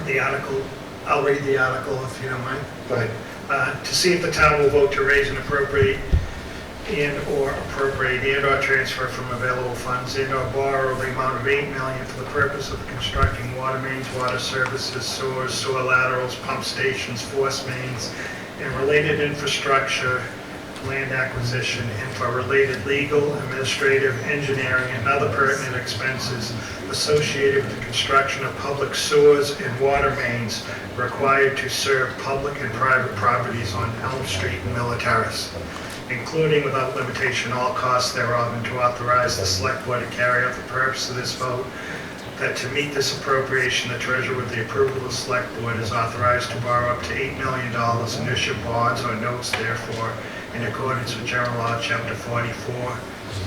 the article, I'll read the article if you don't mind. Go ahead. To see if the town will vote to raise and appropriate and/or transfer from available funds and/or borrow the amount of $8 million for the purpose of constructing water mains, water services, sewers, sewer laterals, pump stations, force mains, and related infrastructure, land acquisition, and for related legal, administrative, engineering, and other pertinent expenses associated with the construction of public sewers and water mains required to serve public and private properties on Elm Street and Miller Terrace, including without limitation all costs thereof, and to authorize the select board to carry out the purpose of this vote, that to meet this appropriation, the treasurer with the approval of the select board is authorized to borrow up to $8 million and issue bonds or notes therefore in accordance with General Law, Chapter 44,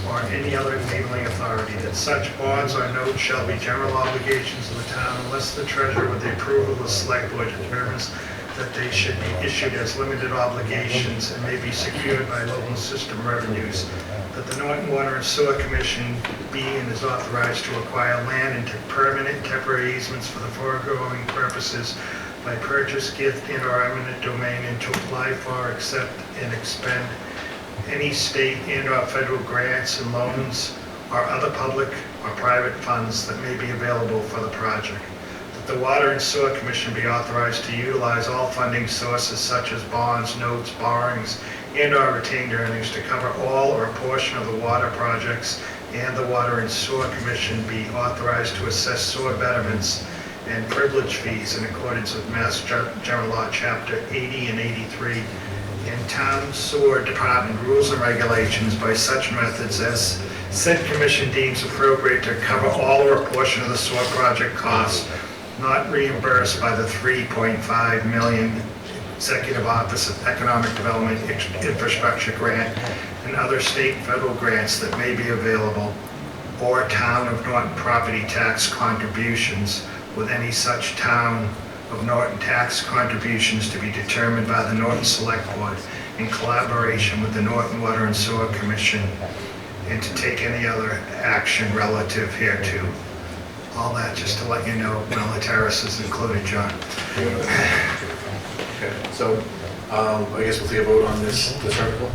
or any other enabling authority, that such bonds or notes shall be general obligations of the town unless the treasurer with the approval of the select board determines that they should be issued as limited obligations and may be secured by local system revenues, that the Norton Water and Sewer Commission be and is authorized to acquire land into permanent temporary easements for the foregoing purposes by purchase, gift, and/or eminent domain, and to apply for, accept, and expend any state and/or federal grants and loans or other public or private funds that may be available for the project. That the Water and Sewer Commission be authorized to utilize all funding sources such as bonds, notes, borrowings, and/or retained earnings to cover all or a portion of the water projects, and the Water and Sewer Commission be authorized to assess sewer betterments and privilege fees in accordance with Mass General Law, Chapter 80 and 83, and Town Sewer Department rules and regulations by such methods as said commission deems appropriate to cover all or a portion of the sewer project costs not reimbursed by the $3.5 million Executive Office of Economic Development Infrastructure Grant and other state and federal grants that may be available, or Town of Norton property tax contributions, with any such Town of Norton tax contributions to be determined by the Norton Select Board in collaboration with the Norton Water and Sewer Commission, and to take any other action relative hereto. All that just to let you know, Militaris is included, John. Okay, so I guess we'll take a vote on this article.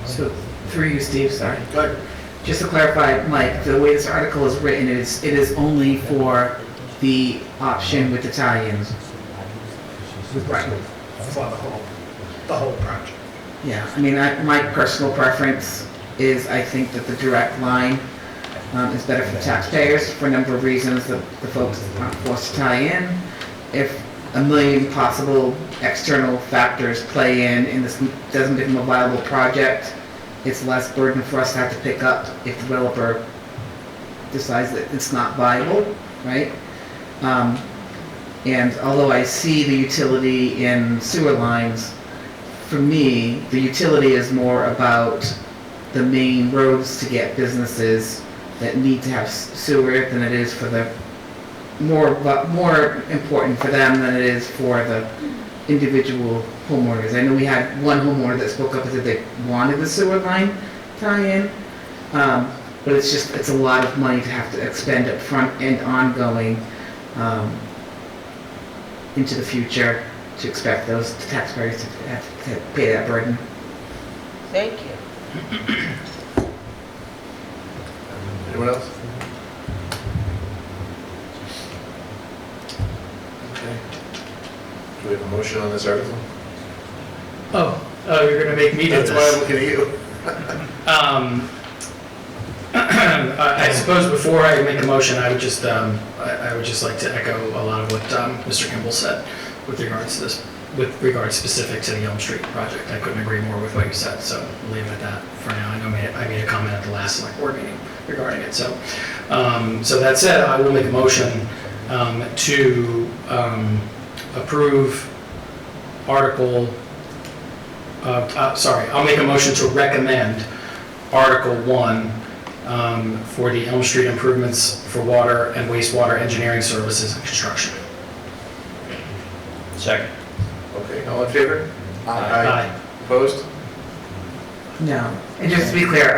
So, through you, Steve, sorry. Go ahead. Just to clarify, Mike, the way this article is written, it is only for the option with Italians. Right. For the whole project. Yeah, I mean, my personal preference is I think that the direct line is better for taxpayers for a number of reasons that the folks aren't forced to tie in. If a million possible external factors play in and this doesn't become a viable project, it's less burden for us to have to pick up if the developer decides that it's not viable, right? And although I see the utility in sewer lines, for me, the utility is more about the main roads to get businesses that need to have sewer than it is for the, more important for them than it is for the individual homeowners. I know we had one homeowner that spoke up and said they wanted the sewer line tie-in, but it's a lot of money to have to expend up front and ongoing into the future to expect those taxpayers to have to pay that burden. Thank you. Anyone else? Okay. Do we have a motion on this article? Oh, you're gonna make me do this. That's why I'm looking at you. I suppose before I make a motion, I would just like to echo a lot of what Mr. Kimball said with regards to this, with regards specific to the Elm Street project. I couldn't agree more with what you said, so we'll leave it at that for now. I know I made a comment at the last select board meeting regarding it. So, so that said, I will make a motion to approve Article. I'll make a motion to recommend Article 1 for the Elm Street improvements for water and wastewater engineering services and construction. Second. Okay, all in favor? Aye. Opposed? No, and just to be clear,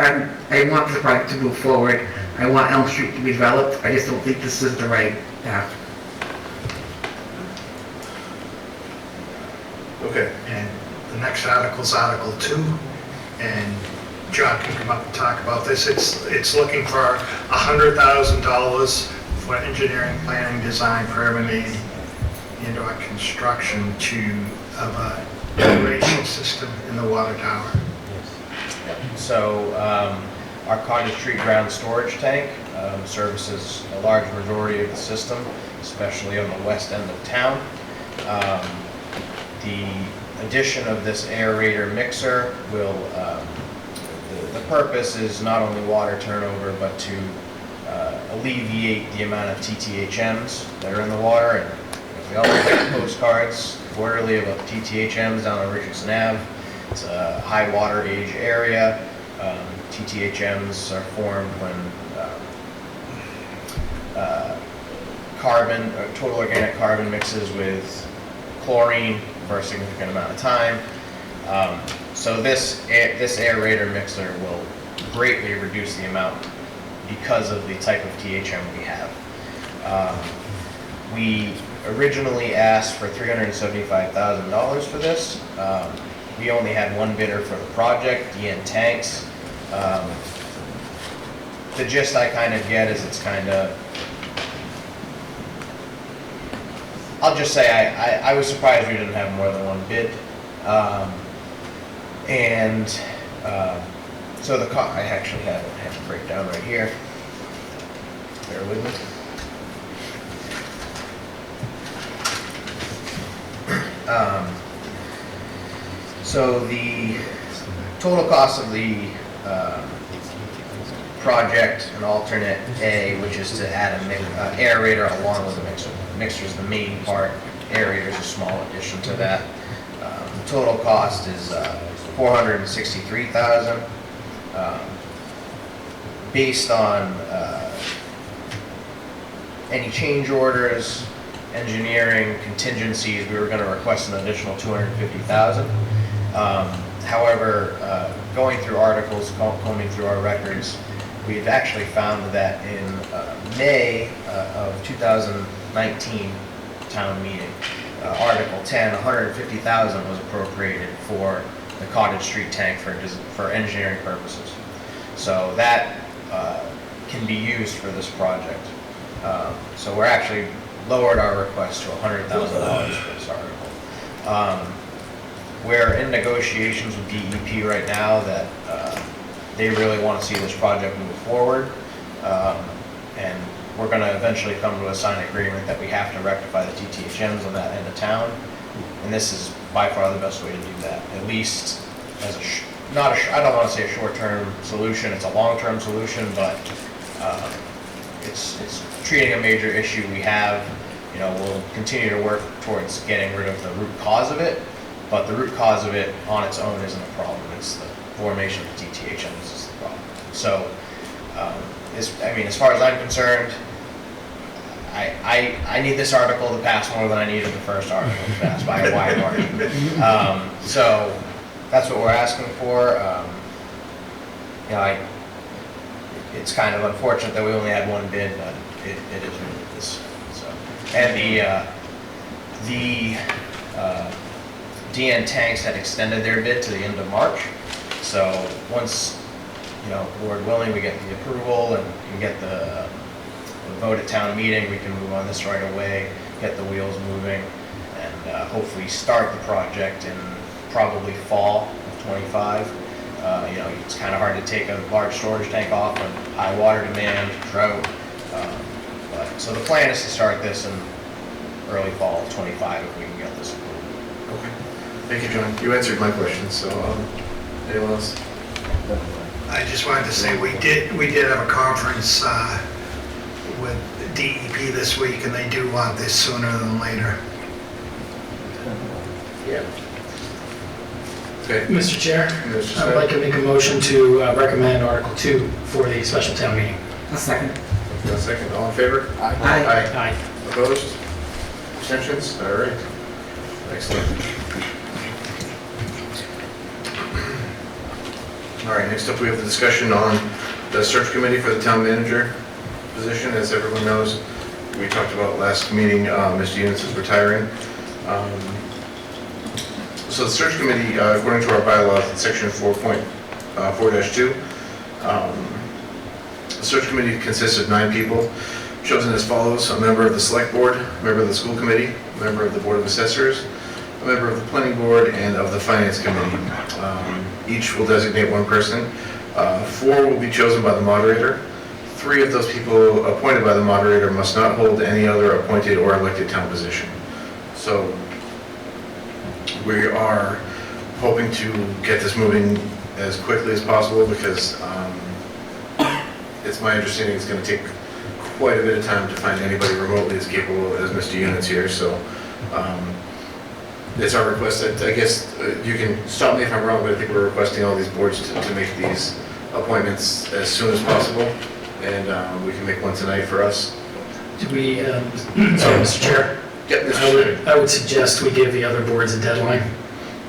I want the project to move forward. I want Elm Street to be developed. I just don't think this is the right path. Okay. And the next article is Article 2, and John can come up and talk about this. It's looking for $100,000 for engineering, planning, design, permitting, and/or construction of a aeration system in the water tower. So our Cottage Street ground storage tank services a large majority of the system, especially on the west end of town. The addition of this aerator mixer will, the purpose is not only water turnover, but to alleviate the amount of TTHMs that are in the water. And we all get postcards quarterly about TTHMs down on Richardson Ave. It's a high water age area. TTHMs are formed when carbon, total organic carbon mixes with chlorine for a significant amount of time. So this aerator mixer will greatly reduce the amount because of the type of THM we have. We originally asked for $375,000 for this. We only had one bidder for the project, DN Tanks. The gist I kind of get is it's kind of, I'll just say I was surprised we didn't have more than one bid. And so I actually have a breakdown right here. Bear with me. So the total cost of the project, an alternate A, which is to add an aerator along with the mixer. The mixer is the main part. Aerator is a small addition to that. The total cost is $463,000. Based on any change orders, engineering, contingencies, we were going to request an additional $250,000. However, going through articles, combing through our records, we've actually found that in May of 2019 town meeting, Article 10, $150,000 was appropriated for the Cottage Street tank for engineering purposes. So that can be used for this project. So we're actually lowered our request to $100,000 for this article. We're in negotiations with DEP right now that they really want to see this project move forward. And we're going to eventually come to a signed agreement that we have to rectify the TTHMs on that end of town. And this is by far the best way to do that, at least as I don't want to say a short-term solution, it's a long-term solution, but it's treating a major issue we have. You know, we'll continue to work towards getting rid of the root cause of it, but the root cause of it on its own isn't a problem. It's the formation of the TTHMs is the problem. So, as far as I'm concerned, I need this article to pass more than I needed the first article to pass by a wide margin. So that's what we're asking for. It's kind of unfortunate that we only had one bid, but it is what it is. So, and the DN Tanks had extended their bid to the end of March. So once, Lord willing, we get the approval and can get the vote at town meeting, we can move on this right away, get the wheels moving, and hopefully start the project in probably fall of '25. It's kind of hard to take a large storage tank off when high water demand, drought. So the plan is to start this in early fall of '25 if we can get this approved. Okay. Thank you, John. You answered my questions, so anyone else? I just wanted to say we did have a conference with DEP this week, and they do want this sooner than later. Yeah. Okay. Mr. Chair, I would like to make a motion to recommend Article 2 for the special town meeting. A second. A second. All in favor? Aye. Aye. Opposed? Abstentions? All right. Excellent. All right, next up we have the discussion on the search committee for the town manager position. As everyone knows, we talked about last meeting, Mr. Eunice is retiring. So the search committee, according to our bylaws, in section 4.4-2, the search committee consists of 9 people, chosen as follows: a member of the select board, a member of the school committee, a member of the board of assessors, a member of the planning board, and of the finance committee. Each will designate one person. 4 will be chosen by the moderator. 3 of those people appointed by the moderator must not hold any other appointed or elected town position. So we are hoping to get this moving as quickly as possible because it's my understanding it's going to take quite a bit of time to find anybody remotely as capable as Mr. Eunice here. So it's our request that, I guess, you can stop me if I'm wrong, but I think we're requesting all these boards to make these appointments as soon as possible, and we can make one tonight for us. Do we, sorry, Mr. Chair? Yep, Mr. Chair. I would suggest we give the other boards a deadline.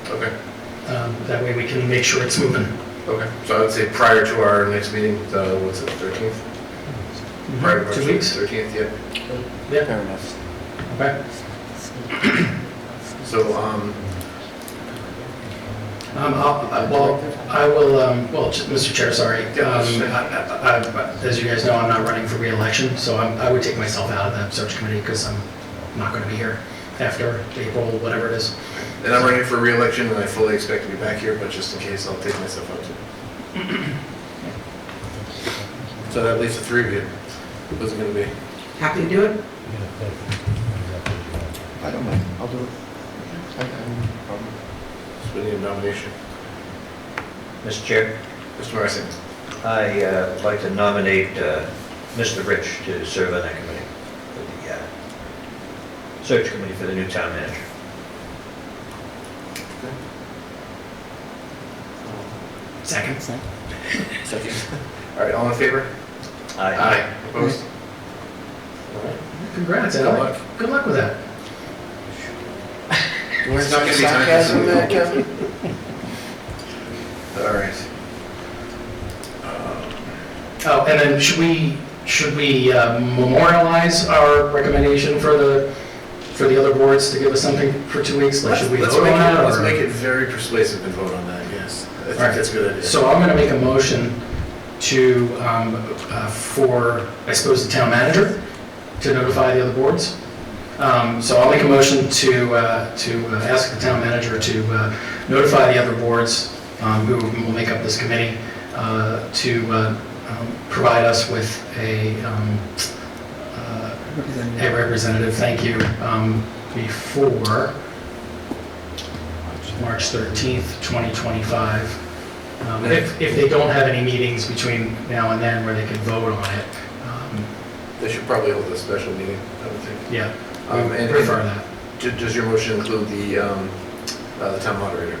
Okay. That way we can make sure it's moving. Okay, so I would say prior to our next meeting, what's it, 13th? Prior to 2 weeks? 13th, yeah. Yeah. Fair enough. Okay. So, Mr. Chair, sorry. As you guys know, I'm not running for re-election, so I would take myself out of the search committee because I'm not going to be here. after April, whatever it is. And I'm running for re-election, and I fully expect to be back here, but just in case, I'll take myself out too. So that leaves the three of you. Who's it gonna be? Happy to do it? I don't mind, I'll do it. So we need a nomination. Mr. Chair, Mr. Marson. I'd like to nominate Mr. Rich to serve on that committee, for the search committee for the new town manager. Second. Second. All right, all in favor? Aye. Opposed? All right. Congrats, Good Alec. luck. Good luck with that. It's not gonna be time for Sarcasm there, Kevin? All right. Oh, and then should we memorialize our recommendation for the other boards to give us something for 2 weeks? Like, should we vote on that? Let's or- make it very persuasive and vote on that, yes. I think Alright. that's a good idea. So I'm going to make a motion to, for, I suppose, the town manager to notify the other boards. So I'll make a motion to ask the town manager to notify the other boards who will make up this committee to provide us with a representative, thank you, before March 13th, 2025. If they don't have any meetings between now and then where they could vote on it, They should probably hold a special meeting, I would think. yeah, And I prefer that. Does your motion include the town moderator?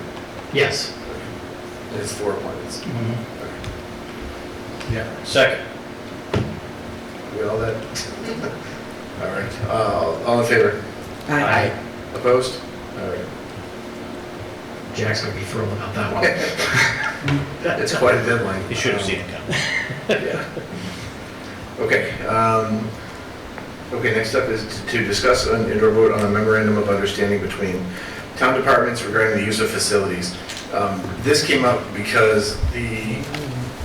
Yes. And it's 4 appointments. Mhm. Yeah. Second. We got all that? All right, all in favor? Aye. Opposed? All right. Jack's gonna be thrilled about that one. It's quite a deadline. You should have seen it coming. Yeah. Okay, okay, next up is to discuss and/or vote on a memorandum of understanding between town departments regarding the use of facilities. This came up because the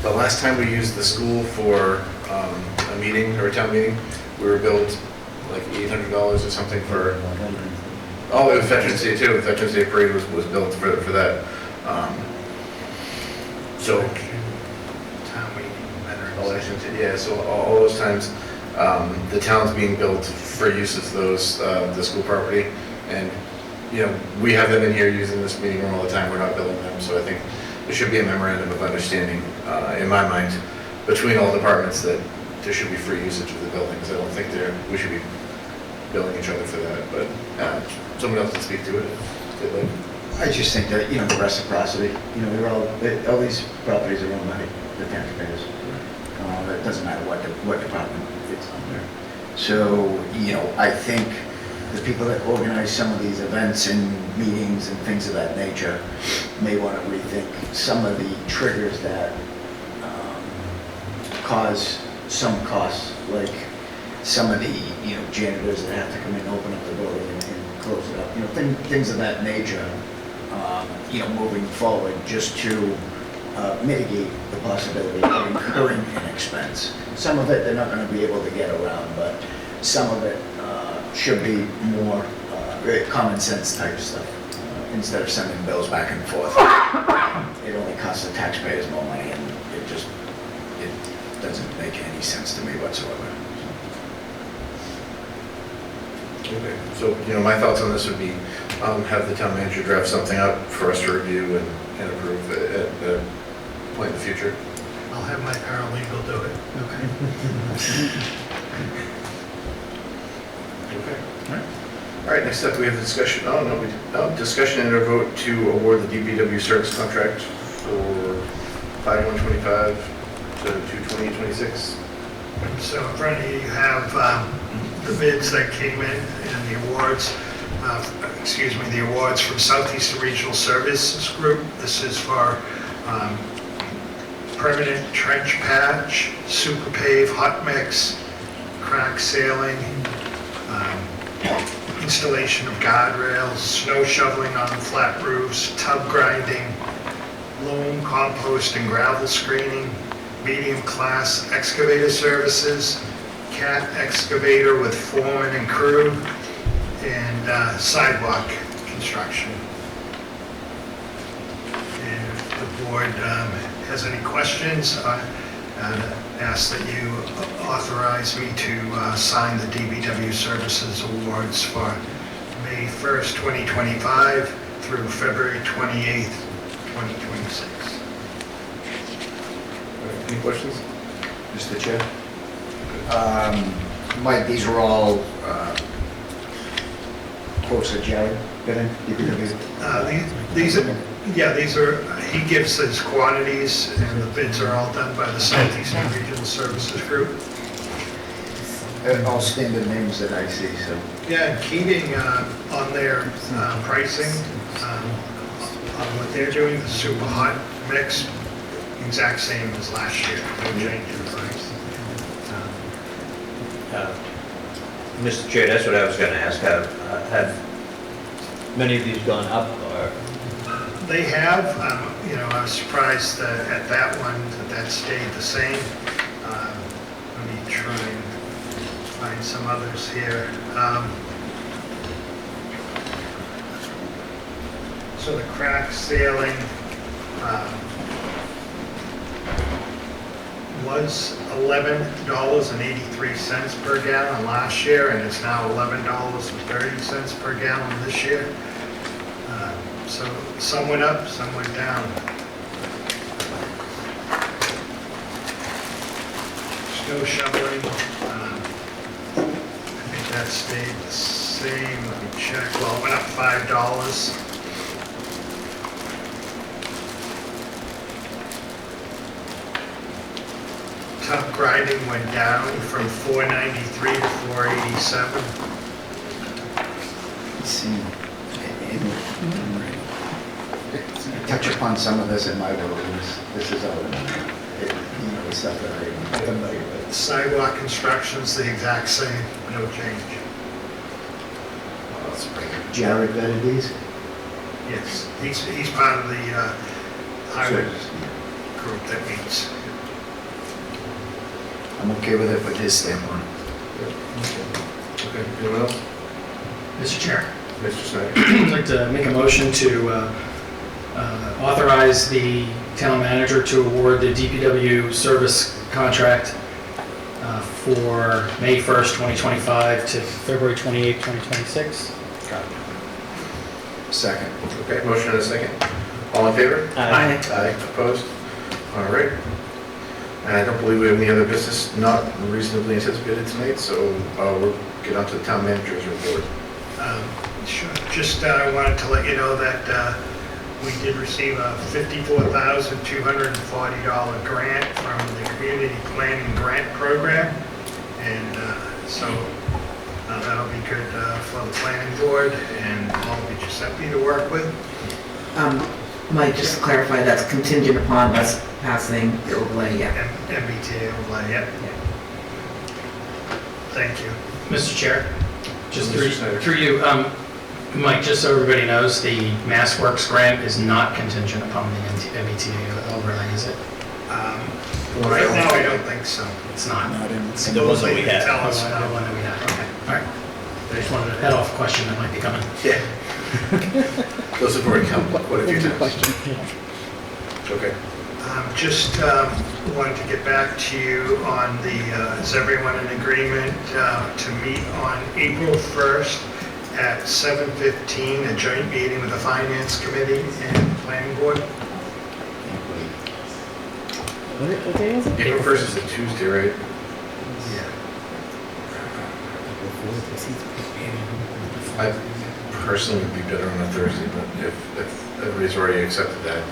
last time we used the school for a meeting or a town meeting, we were billed like $800 or something for, oh, it was Veterans Day too, Veterans Day Parade was billed for that. So, Town meeting, elections, yeah, so all those times, the town's being billed for use of those, the school property. And, you know, we have them in here using this meeting room all the time, we're not billing them. So I think there should be a memorandum of understanding, in my mind, between all departments that there should be free usage of the buildings. I don't think we should be billing each other for that, but someone else can speak to it if they'd like. I just think that, you know, the reciprocity, you know, all these properties are owned by the taxpayers. It doesn't matter what department it's under. So, you know, I think the people that organize some of these events and meetings and things of that nature may want to rethink some of the triggers that cause some costs, like some of the, you know, janitors that have to come in and open up the building and close it up, you know, things of that nature, you know, moving forward, just to mitigate the possibility of incurring an expense. Some of it they're not going to be able to get around, but some of it should be more common sense type stuff. Instead of sending bills back and forth, it only costs the taxpayers more money, and it doesn't make any sense to me whatsoever. Okay, so, you know, my thoughts on this would be, have the town manager draft something up for us to review and approve at a point in the future. I'll have my paralegal do it. Okay. All right, next up, we have the discussion, discussion and a vote to award the DPW service contract for 5/125 to 2/28/26. So in front of you, you have the bids that came in and the awards, the awards from Southeastern Regional Services Group. This is for permanent trench patch, super pave, hot mix, crack sealing, installation of guardrails, snow shoveling on flat roofs, tub grinding, loam, compost, and gravel screening, medium class excavator services, cat excavator with foreman and crew, and sidewalk construction. And if the board has any questions, I'd ask that you authorize me to sign the DBW Services Awards for May 1st, 2025 through February 28th, 2026. Any questions? Mr. Chair? Mike, these are all quotes that Jared got in, DPW? These are, he gives his quantities, and the bids are all done by the Southeastern Regional Services Group. All standard names that I see, so. Yeah, and Keating, on their pricing, on what they're doing, the super hot mix, exact same as last year, no change in price. Mr. Chair, that's what I was going to ask. Have many of these gone up, or? They have, I was surprised at that one, that stayed the same. Let me try and find some others here. So the crack sealing was $11.83 per gallon last year, and it's now $11.30 per gallon this year. So some went up, some went down. Snow shoveling, I think that stayed the same. Let me check. Well, it went up $5. Top grinding went down from $4.93 to $4.87. Let's see. Touch upon some of this in my world, this is all, the stuff that I'm familiar with. Sidewalk construction's the exact same, no change. Jared vetted these? Yes, he's part of the highway group that meets. I'm okay with it with his stamp on it. Okay, anyone else? Mr. Chair, Mr. Snyder? I'd like to make a motion to authorize the town manager to award the DPW service contract for May 1st, 2025 to February 28th, 2026. Second. Okay, motion and a second. All in favor? Aye. Aye, opposed? All right. And I don't believe we have any other business not reasonably anticipated tonight, so we'll get on to the town manager's report. Sure. Just wanted to let you know that we did receive a $54,240 grant from the Community Planning Grant Program, and so that'll be good for the planning board and all of Giuseppe to work with. Mike, just to clarify, that's contingent upon us passing the overlay, yeah. MBTA overlay, yep. Thank you. Mr. Chair, just Mr. Snyder. through you, Mike, just so everybody knows, the MassWorks grant is not contingent upon the MBTA overlay, is it? Right now, I don't think so. It's not. It's the one that we had. Tell us The now. one that we had, okay, all right. I just wanted to head off a question that might be coming. Yeah. Those have already come quite a few times. Okay. Just wanted to get back to you on the, is everyone in agreement to meet on April 1st at 7:15, a joint meeting with the Finance Committee and Planning Board? What day is it? April 1st is a Tuesday, right? Yeah. I personally would be better on a Thursday, but if everybody's already accepted that.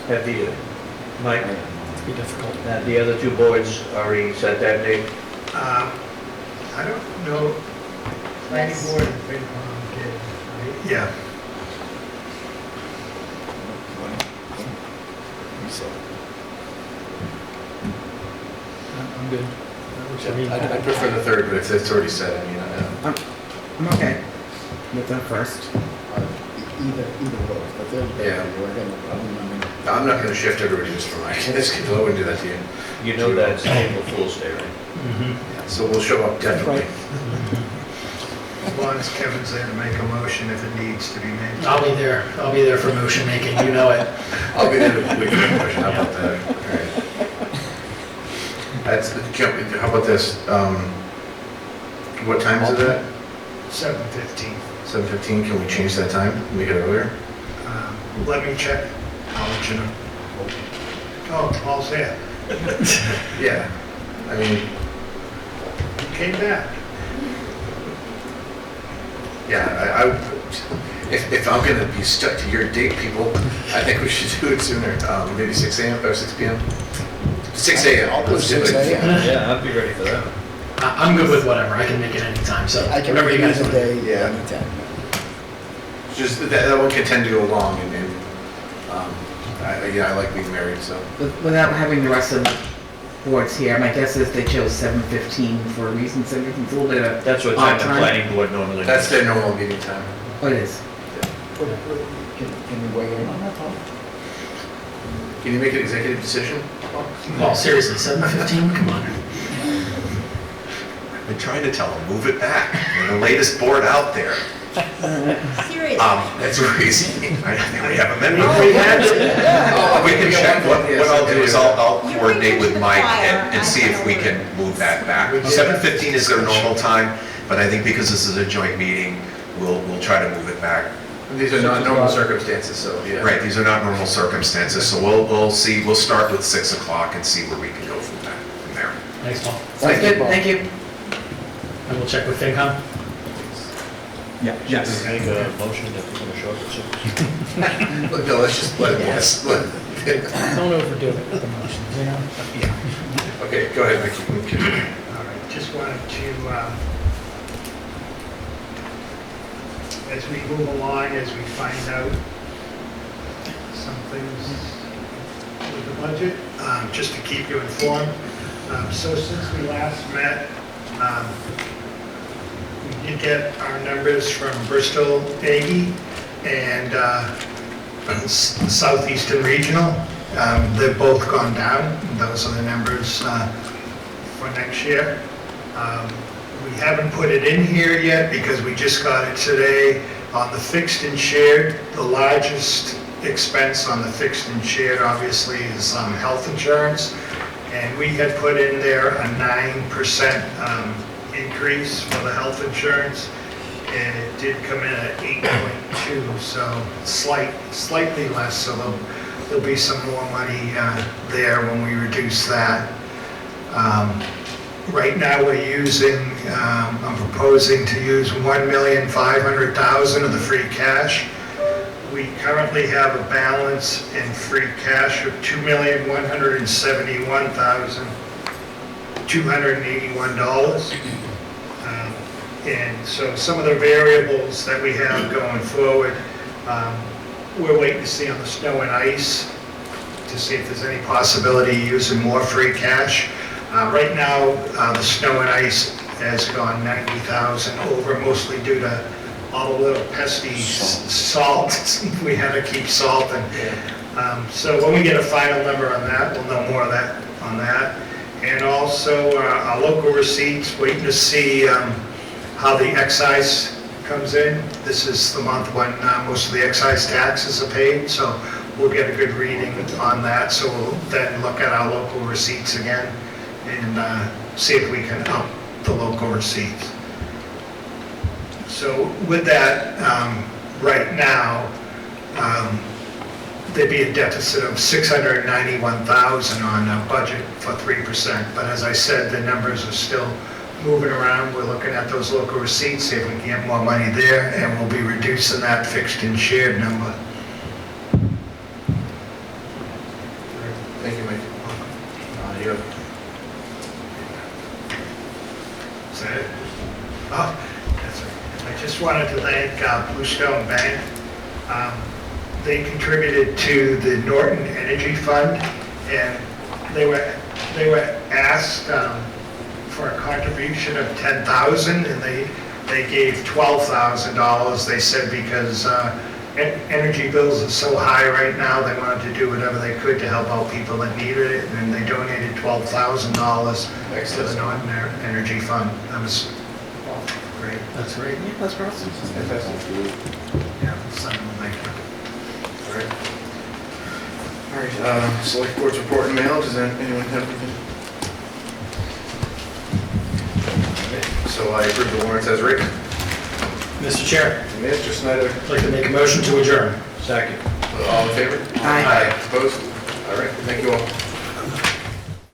Have the, Mike, It's be difficult. have the other two boards already set that date? I don't know. Planning Board and FinCom did, right? Yeah. I'm good. That works for me. I prefer the 3rd, but if it's already set, I mean, I'm okay with the first. Either or, but they're, Yeah. we're gonna, I'm not gonna shift everybody just for my schedule, I wouldn't do that to you. You know that's April Fool's Day, right? Mhm. So we'll show up definitely. As long as Kevin's there to make a motion if it needs to be made. I'll be there. I'll be there for motion making. You know it. I'll be there to make a motion, how about that? All right. How about this? What time is it at? 7:15. 7:15, can we change that time, make it earlier? Let me check. I'll let you know. Oh, Paul's there. Yeah, I mean, He came back. yeah, if I'm gonna be stuck to your date, people, I think we should do it sooner, maybe 6 a.m. or 6 p.m. 6 a.m. I'll do 6 a.m. Yeah, I'd be ready for that. I'm good with whatever. I can make it anytime. So I can whatever you guys use a want. day Yeah. anytime. Just, that one can tend to go long, and I like being married, so. Without having the rest of the boards here, my guess is they chose 7:15 for a reason. 7:15 is a little bit of That's what odd time the planning board normally. That's their normal meeting time. Oh, it is. Can you weigh in on that, Paul? Can you make an executive decision? Oh, seriously, 7:15? Come on. I've been trying to tell them, move it back. We're the latest board out there. Seriously? That's crazy. I think we have a member. Oh, we have it. We can check. What I'll do is I'll You coordinate bring with it to the Mike choir, and see if we can move that back. 7:15 is their normal time, but I think because this is a joint meeting, we'll try to move it back. These are not normal circumstances, so, yeah. Right, these are not normal circumstances, so we'll see, we'll start with 6 o'clock and see where we can go from there. Thanks, Paul. Sounds good. Thank you. I will check with FinCom. Yeah, yes. Make a motion if you're gonna show up at 6. No, let's just let it pass. Don't overdo it with the motions, you know? Okay, go ahead, Mickey. All right, just wanted to, as we move along, as we find out some things with the budget, just to keep you informed. So since we last met, we did get our numbers from Bristol Aggie and Southeastern Regional. They've both gone down. Those are the numbers for next year. We haven't put it in here yet because we just got it today. On the fixed and shared, the largest expense on the fixed and shared obviously is health insurance. And we had put in there a 9% increase for the health insurance. And it did come in at 8.2, so slightly less. So there'll be some more money there when we reduce that. Right now, we're using, I'm proposing to use $1,500,000 of the free cash. We currently have a balance in free cash of $2,171,281. And so some of the variables that we have going forward, we're waiting to see on the snow and ice to see if there's any possibility of using more free cash. Right now, the snow and ice has gone 90,000 over, mostly due to all the little pesky salt. We had to keep salting. So when we get a final number on that, we'll know more of that on that. And also our local receipts, waiting to see how the excise comes in. This is the month when most of the excise taxes are paid, so we'll get a good reading on that. So we'll then look at our local receipts again and see if we can up the local receipts. So with that, right now, there'd be a deficit of $691,000 on a budget for 3%. But as I said, the numbers are still moving around. We're looking at those local receipts, see if we can get more money there, and we'll be reducing that fixed and shared number. Thank you, Mike. You have. Is that it? Oh, that's right. I just wanted to thank Bluestone Bank. They contributed to the Norton Energy Fund, and they were asked for a contribution of $10,000, and they gave $12,000. They said because energy bills are so high right now, they wanted to do whatever they could to help out people that needed it, and they donated $12,000 to the Norton Energy Fund. That was great. great. That's great. Yeah, that's awesome. Fantastic. Yeah, sign them later. All right. All right, select board's report and mail, does anyone have anything? Okay, so I approve the warrants as written. Mr. Chair, Mr. Snyder, I'd like to make a motion to adjourn. second. All in favor? Aye. Opposed? All right, thank you all.